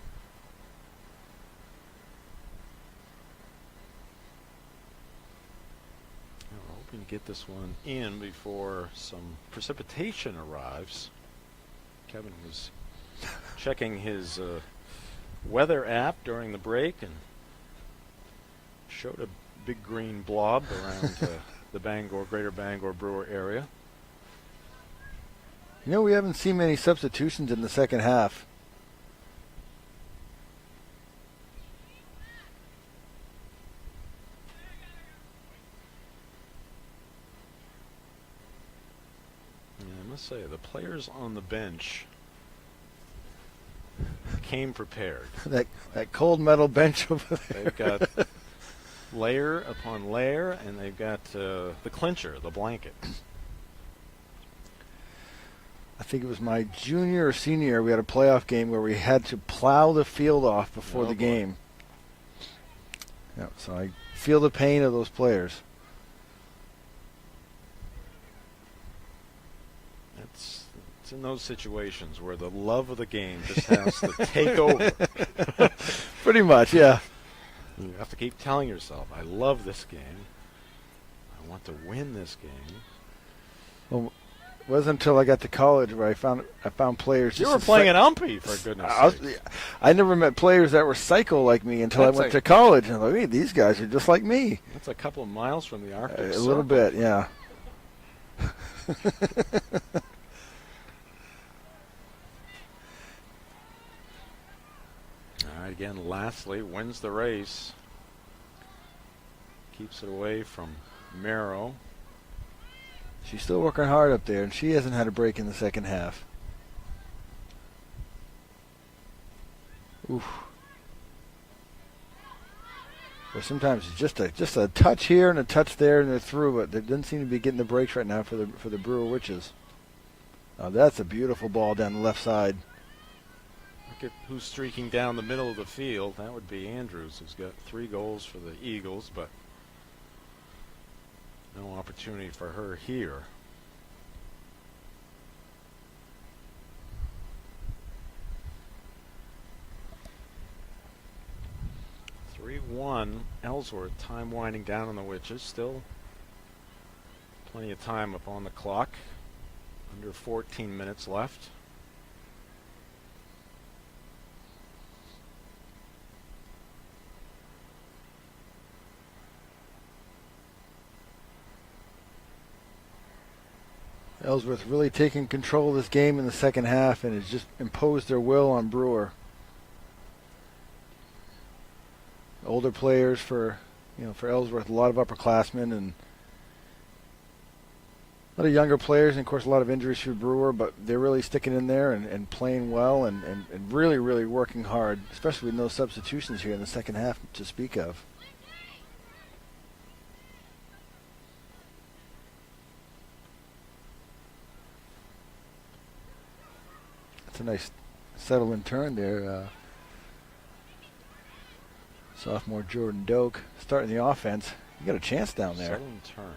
We're hoping to get this one in before some precipitation arrives. Kevin was checking his weather app during the break and showed a big green blob around the Greater Bangor Brewer area. You know, we haven't seen many substitutions in the second half. must say, the players on the bench came prepared. that cold metal bench over there. They've got layer upon layer, and they've got the clincher, the blanket. I think it was my junior or senior year, we had a playoff game where we had to plow the field off before the game. Yeah, so I feel the pain of those players. It's in those situations where the love of the game just has to take over. Pretty much, yeah. You have to keep telling yourself, I love this game. I want to win this game. Well, it wasn't until I got to college where I found players. You were playing an umpy, for goodness sake. I never met players that were psycho like me until I went to college. And I thought, hey, these guys are just like me. That's a couple of miles from the Arctic A Circle. little bit, yeah. All right, again, Lastly wins the race. Keeps it away from Merrow. She's still working hard up there, and she hasn't had a break in the second half. Oof. But sometimes it's just a touch here and a touch there, and they're through. But they doesn't seem to be getting the breaks right now for the Brewer Witches. Oh, that's a beautiful ball down the left side. Look at who's streaking down the middle of the field. That would be Andrews, who's got 3 goals for the Eagles, but no opportunity for her here. Ellsworth, time winding down on the Witches. Still plenty of time up on the clock. Under 14 minutes left. Ellsworth really taking control of this game in the second half and has just imposed their will on Brewer. Older players for Ellsworth, a lot of upperclassmen and a lot of younger players, and of course a lot of injuries for Brewer, but they're really sticking in there and playing well and really, really working hard, especially with no substitutions here in the second half to speak of. That's a nice settle-in turn there. Sophomore Jordan Doak starting the offense. You got a chance down there. Settle-in turn.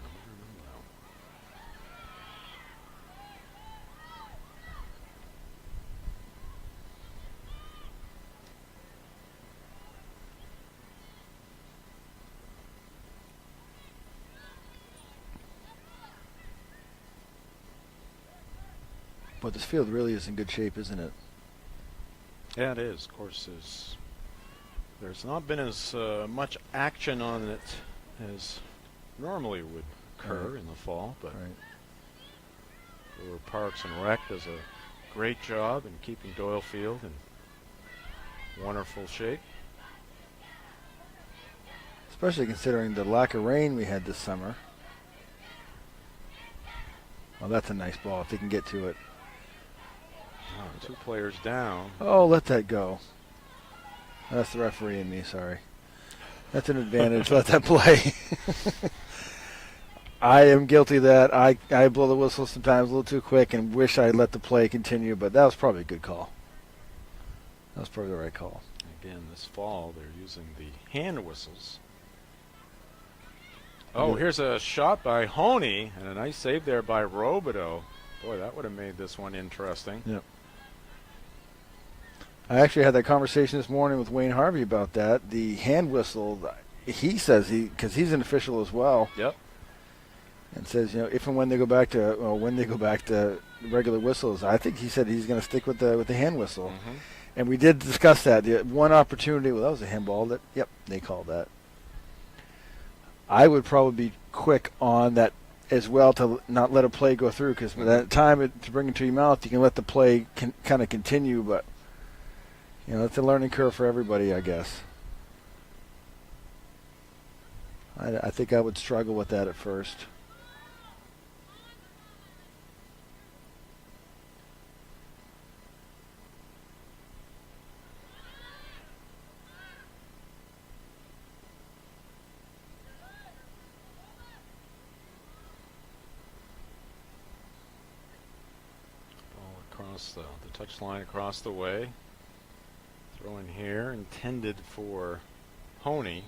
But this field really is in good shape, isn't it? Yeah, it is. Of course, there's not been as much action on it as normally would occur in the fall, but Brewer Parks and Rec does a great job in keeping Doyle Field in wonderful shape. Especially considering the lack of rain we had this summer. Well, that's a nice ball if they can get to it. Oh, 2 players down. Oh, let that go. That's the referee in me, sorry. That's an advantage. Let that play. I am guilty of that. I blow the whistle sometimes a little too quick and wish I'd let the play continue, but that was probably a good call. That was probably the right call. Again, this fall they're using the hand whistles. Oh, here's a shot by Honey and a nice save there by Robideau. Boy, that would have made this one interesting. Yep. I actually had that conversation this morning with Wayne Harvey about that. The hand whistle, he says because he's an official as well. Yep. And says, if and when they go back to regular whistles, I think he said he's going to stick with the hand whistle. Mm-hmm. And we did discuss that. The one opportunity, that was a handball. They called that. I would probably be quick on that as well to not let a play go through, because by that time to bring it to your mouth, you can let the play kind of continue, but it's a learning curve for everybody, I guess. I think I would struggle with that at first. across the touch line across the way. Throw in here, intended for Honey.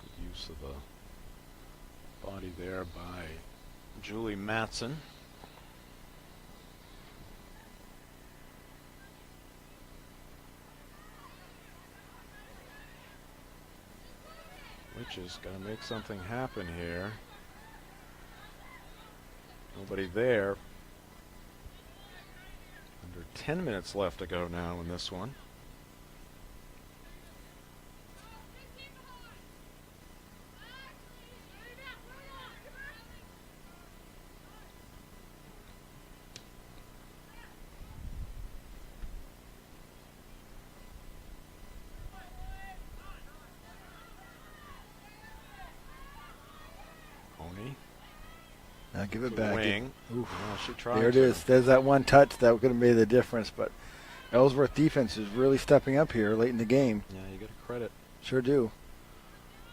Good use of the body there by Julie Matson. Witches got to make something happen here. Nobody there. Under 10 minutes left to go now in this one. Now give it back. Wing. Oof. Well, she tried There it to. is. There's that one touch that could have made the difference. But Ellsworth defense is really stepping up here late in the game. Yeah, you got to credit Sure do.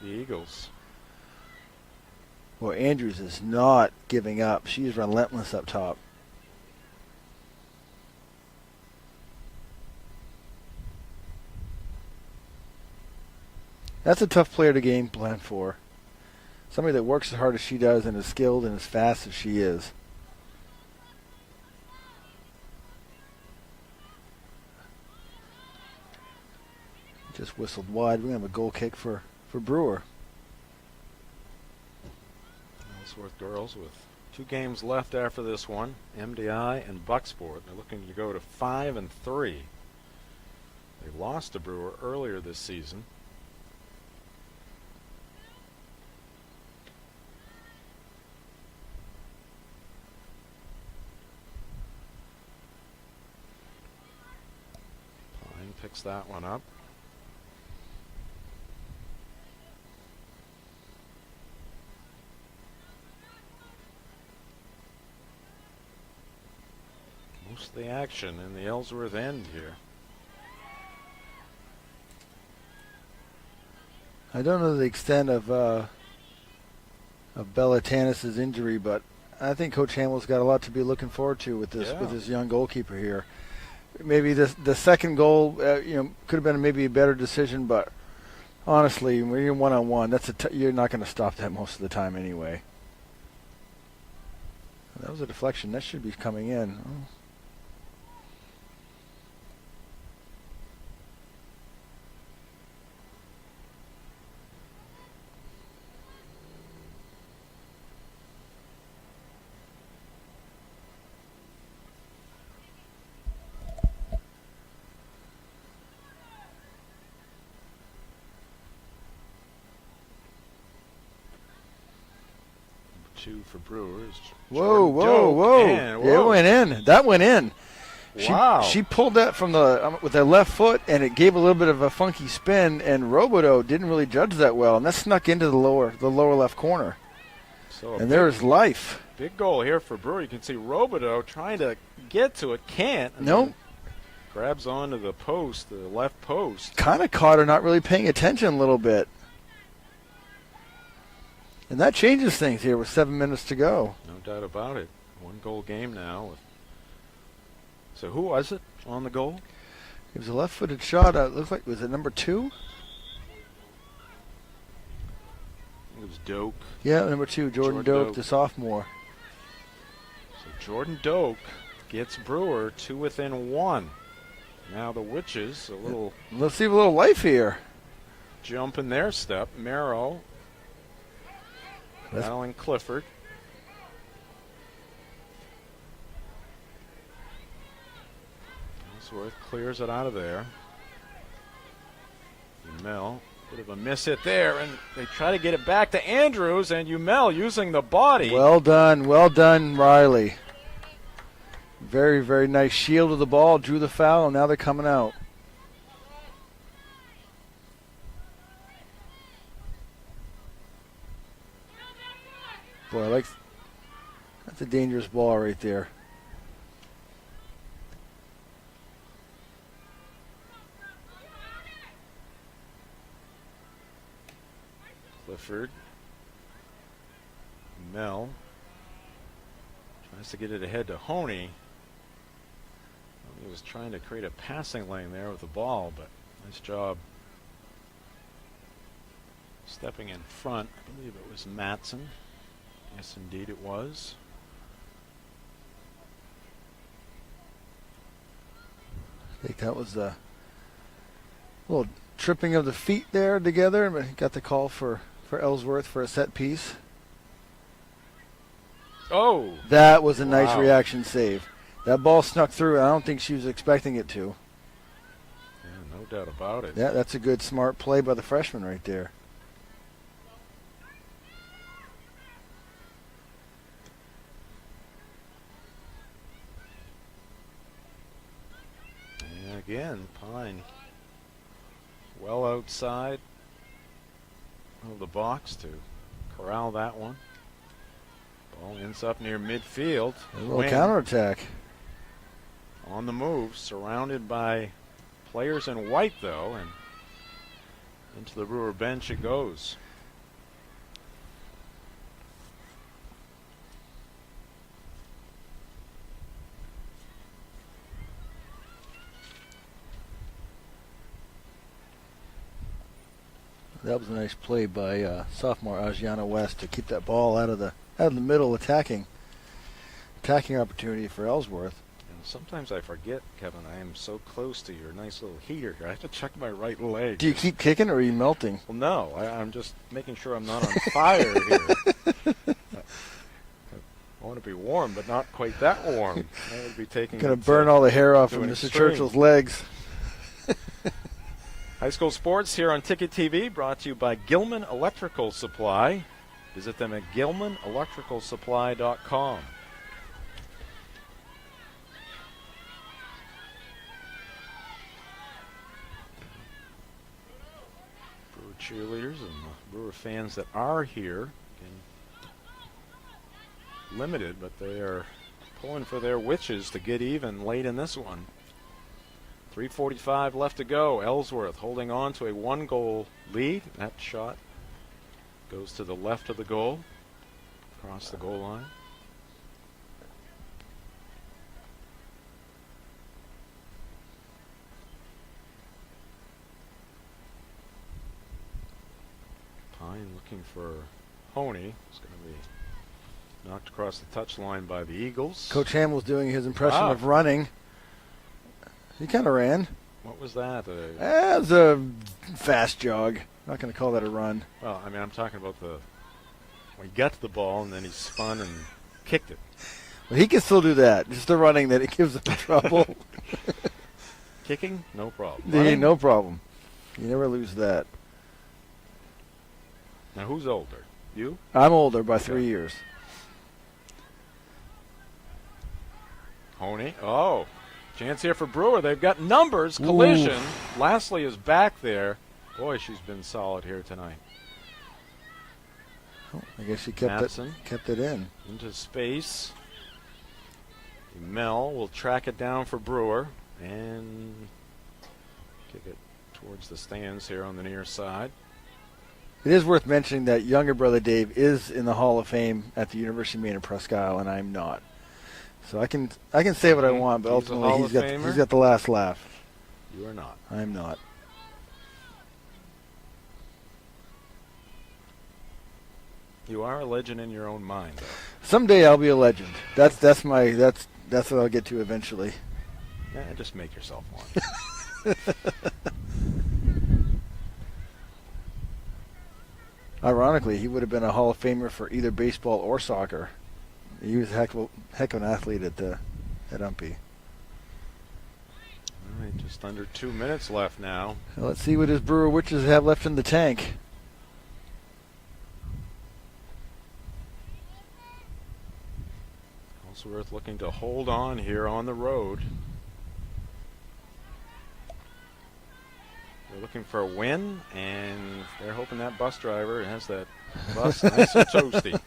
the Eagles. Well, Andrews is not giving up. She's relentless up top. That's a tough player to game plan for. Somebody that works as hard as she does and as skilled and as fast as she is. Just whistled wide. We're going to have a goal kick for Brewer. Ellsworth girls with 2 games left after this one. MDI and Bucksport. They're looking to go to 5-3. They lost to Brewer earlier this season. Pine picks that one up. Most of the action in the Ellsworth end here. I don't know the extent of Bella Tanis's injury, but I think Coach Hamill's got a lot to be looking forward to with this with this young goalkeeper here. Maybe the second goal, could have been maybe a better decision, but honestly, when you're one-on-one, you're not going to stop that most of the time anyway. That was a deflection. That should be coming in. Oh. Two for Brewers. Whoa, whoa, whoa. Yeah, it went in. That went in. Wow. She pulled that from with her left foot, and it gave a little bit of a funky spin, and Roboto didn't really judge that well, and that snuck into the lower left corner. So and there's life. Big goal here for Brewer. You can see Roboto trying to get to it, can't. Nope. Grabs onto the post, the left post. Kind of caught her not really paying attention a little bit. And that changes things here with 7 minutes to go. No doubt about it. 1 goal game now. So who was it on the goal? It was a left-footed shot. It looked like, was it number 2? It was Doak. Yeah, number 2, Jordan Doak, the sophomore. So Jordan Doak gets Brewer 2 within 1. Now the Witches, a little... Let's see a little life here. Jump in their step. Merrow. Battling Clifford. Ellsworth clears it out of there. Umel, bit of a miss hit there, and they try to get it back to Andrews, and Umel using the body. Well done, Riley. Very, very nice shield of the ball, drew the foul, and now they're coming out. Boy, that's a dangerous ball right there. Clifford. Mel. Tries to get it ahead to Honey. He was trying to create a passing lane there with the ball, but nice job stepping in front. I believe it was Matson. Yes, indeed it was. I think that was a little tripping of the feet there together, but he got the call for Ellsworth for a set piece. Oh! That was a nice Wow. reaction save. That ball snuck through, and I don't think she was expecting it to. Yeah, no doubt about it. Yeah, that's a good, smart play by the freshman right there. And again, Pine well outside of the box to corral that one. Ball ends up near midfield. A little Wing counterattack. on the move, surrounded by players in white, though, and into the Brewer bench it goes. That was a nice play by sophomore Ajiana West to keep that ball out of the middle, attacking opportunity for Ellsworth. And sometimes I forget, Kevin, I am so close to your nice little heater here. I have to check my right leg. Do you keep kicking, or are you melting? Well, no. I'm just making sure I'm not on fire here. I want to be warm, but not quite that warm. I would be taking. Gonna burn all the hair off to from an Mr. extreme. Churchill's legs. High school sports here on Ticket TV, brought to you by Gilman Electrical Supply. Visit them at gilmanelectricalsupply.com. Brewer cheerleaders and Brewer fans that are here, limited, but they are pulling for their witches to get even late in this one. 3:45 left to go. Ellsworth holding on to a 1-goal lead. That shot goes to the left of the goal, across the goal line. Pine looking for Honey. It's going to be knocked across the touchline by the Eagles. Coach Hamill's doing his impression Ah. of running. He kind of ran. What was that? That was a fast jog. Not going to call that a run. Well, I mean, I'm talking about when he got to the ball and then he spun and kicked it. Well, he can still do that. Just the running that it gives him trouble. Kicking, no problem. Yeah, no problem. You never lose that. Now, who's older? You? I'm older by 3 years. Honey. Oh, chance here for Brewer. They've got numbers. Collision. Ooh. Lastly is back there. Boy, she's been solid here tonight. Oh, I guess she kept Matson it in. into space. Mel will track it down for Brewer and kick it towards the stands here on the near side. It is worth mentioning that younger brother Dave is in the Hall of Fame at the University of Maine in Presque Isle, and I'm not. So I can say what I want, but He's a Hall ultimately of he's Famer? got the last laugh. You are not. I'm not. You are a legend in your own mind, though. Someday I'll be a legend. That's what I'll get to eventually. Just make yourself one. Ironically, he would have been a Hall of Famer for either baseball or soccer. He was a heck of an athlete at Umpy. All right, just under 2 minutes left now. Well, let's see what his Brewer Witches have left in the tank. Ellsworth looking to hold on here on the road. They're looking for a win, and they're hoping that bus driver has that bus nice and toasty.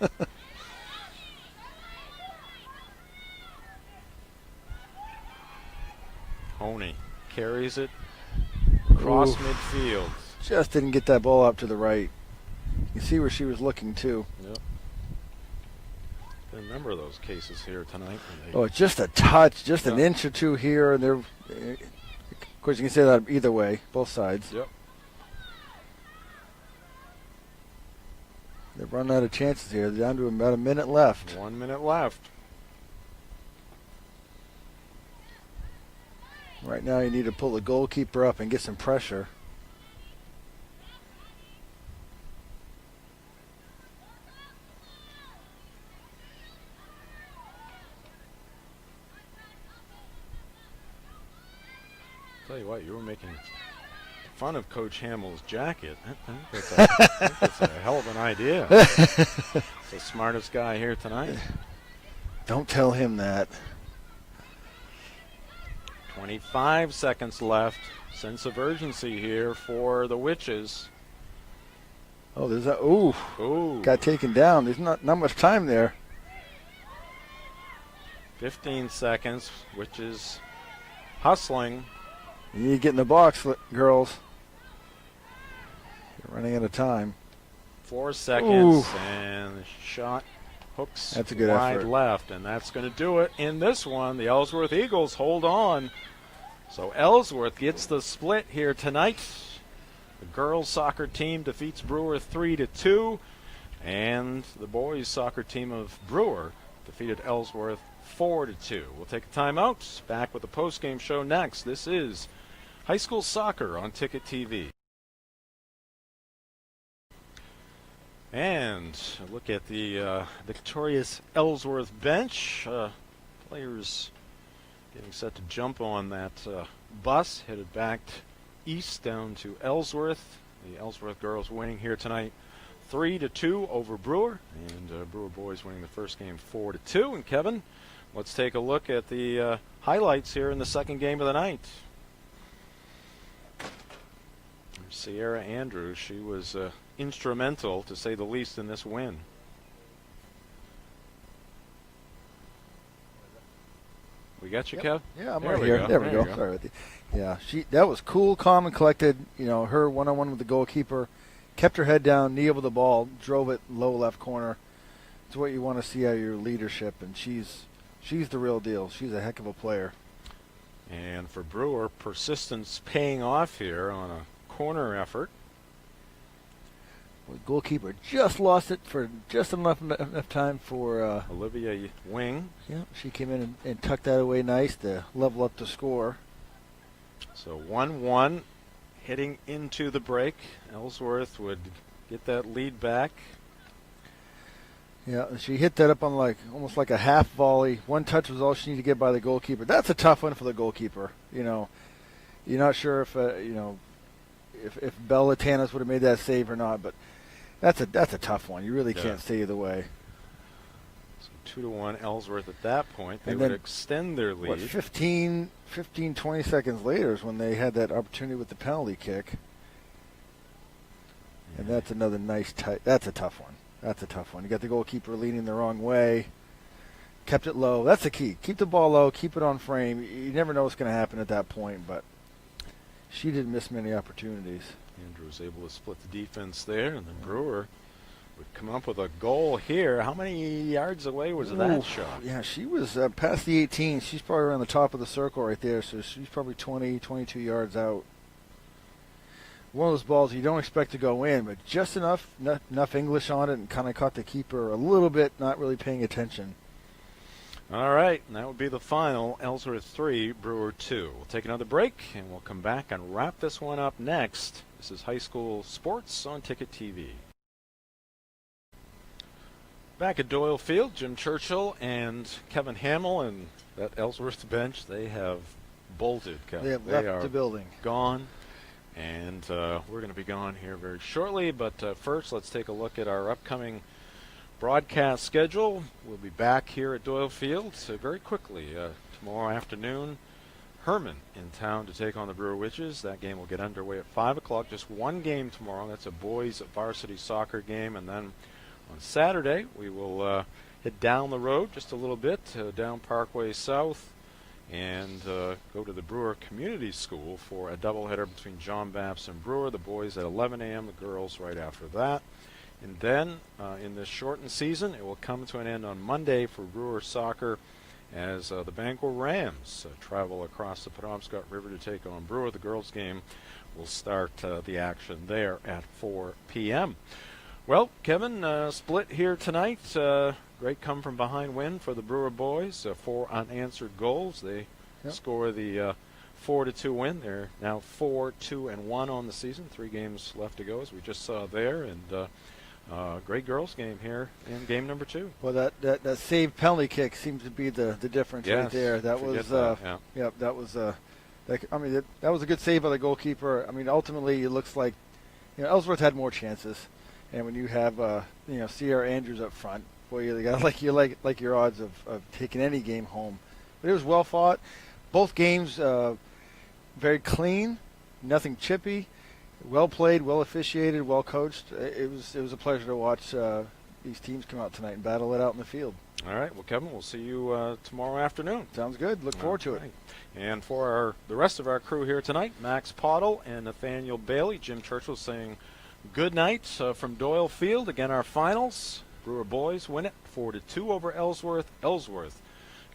Honey carries it across midfield. Just didn't get that ball up to the right. You see where she was looking, too. Yep. been a number of those cases here tonight. Oh, it's just a touch, just an Yeah. inch or two here, and they're. Of course, you can say that either way, both sides. Yep. They're running out of chances here. They're down to about a minute left. 1 minute left. Right now, you need to pull the goalkeeper up and get some pressure. Tell you what, you were making fun of Coach Hamill's jacket. I think that's a hell of an idea. He's the smartest guy here tonight. Don't tell him that. 25 seconds left. Sense of urgency here for the Witches. Oh, there's a. Ooh. Ooh. Got taken down. There's not much time there. 15 seconds, Witches hustling. You need to get in the box, girls. You're running out of time. 4 seconds, Ooh. and the shot hooks That's a good wide effort. left, and that's going to do it in this one. The Ellsworth Eagles hold on. So Ellsworth gets the split here tonight. The girls' soccer team defeats Brewer 3-2, and the boys' soccer team of Brewer defeated Ellsworth 4-2. We'll take a timeout. Back with the post-game show next. This is high school soccer on Ticket TV. And a look at the victorious Ellsworth bench. Players getting set to jump on that bus headed back east down to Ellsworth. The Ellsworth girls winning here tonight 3-2 over Brewer, and Brewer boys winning the first game 4-2. And Kevin, let's take a look at the highlights here in the second game of the night. There's Sierra Andrews. She was instrumental, to say the least, in this win. We got you, Kev? Yeah, I'm There right we here. go. There we There go. you go. Sorry about that. Yeah, that was cool, calm, and collected. You know, her one-on-one with the goalkeeper, kept her head down, knee over the ball, drove it low left corner. It's what you want to see out of your leadership, and she's the real deal. She's a heck of a player. And for Brewer, persistence paying off here on a corner effort. The goalkeeper just lost it for just enough time for Olivia Wing. Yeah, she came in and tucked that away nice to level up the score. So 1-1 heading into the break. Ellsworth would get that lead back. Yeah, she hit that up on almost like a half volley. One touch was all she needed to get by the goalkeeper. That's a tough one for the goalkeeper. You know, you're not sure if if Bella Tanis would have made that save or not, but that's a tough one. You really can't say either way. So 2-1 Ellsworth at that point. They And would then, extend their lead. 15, 20 seconds later is when they had that opportunity with the penalty kick. And that's another nice that's a tough one. That's a tough one. You got the goalkeeper leaning the wrong way. Kept it low. That's the key. Keep the ball low. Keep it on frame. You never know what's going to happen at that point, but she didn't miss many opportunities. Andrew was able to split the defense there, and the Brewer would come up with a goal here. How many yards away was that shot? Yeah, she was past the 18. She's probably around the top of the circle right there, so she's probably 20, 22 yards out. One of those balls you don't expect to go in, but just enough English on it and kind of caught the keeper a little bit, not really paying attention. All right, and that would be the final. Ellsworth 3, Brewer 2. We'll take another break, and we'll come back and wrap this one up next. This is High School Sports on Ticket TV. Back at Doyle Field, Jim Churchill and Kevin Hamill and that Ellsworth bench, they have bolted, Kevin. They have left the building. Gone. And we're going to be gone here very shortly. But first, let's take a look at our upcoming broadcast schedule. We'll be back here at Doyle Field very quickly. Tomorrow afternoon, Herman in town to take on the Brewer Witches. That game will get underway at 5 o'clock. Just one game tomorrow. That's a boys varsity soccer game. And then on Saturday, we will head down the road just a little bit, down Parkway South, and go to the Brewer Community School for a doubleheader between John Baptist and Brewer. The boys at 11 a.m., the girls right after that. And then in this shortened season, it will come to an end on Monday for Brewer soccer as the Bangor Rams travel across the Penobscot River to take on Brewer. The girls' game will start the action there at 4 p.m. Well, Kevin, split here tonight. Great come-from-behind win for the Brewer boys. 4 unanswered goals. They score the 4-2 win. They're now 4-2-1 on the season. 3 games left to go, as we just saw there. And great girls game here in game number 2. Well, that saved penalty kick seems to be the difference right there. That was that was that was a good save by the goalkeeper. I mean, ultimately it looks like Ellsworth had more chances, and when you have Sierra Andrews up front, boy, you got like your odds of taking any game home. But it was well fought. Both games very clean, nothing chippy. Well played, well officiated, well coached. It was a pleasure to watch these teams come out tonight and battle it out in the field. All right. Well, Kevin, we'll see you tomorrow afternoon. Sounds good. Look forward to it. And for the rest of our crew here tonight, Max Pottle and Nathaniel Bailey, Jim Churchill saying good night from Doyle Field. Again, our finals. Brewer boys win it 4-2 over Ellsworth. Ellsworth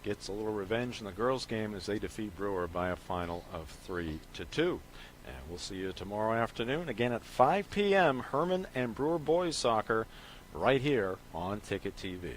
gets a little revenge in the girls' game as they defeat Brewer by a final of 3-2. And we'll see you tomorrow afternoon, again at 5 p.m., Herman and Brewer boys soccer right here on Ticket TV.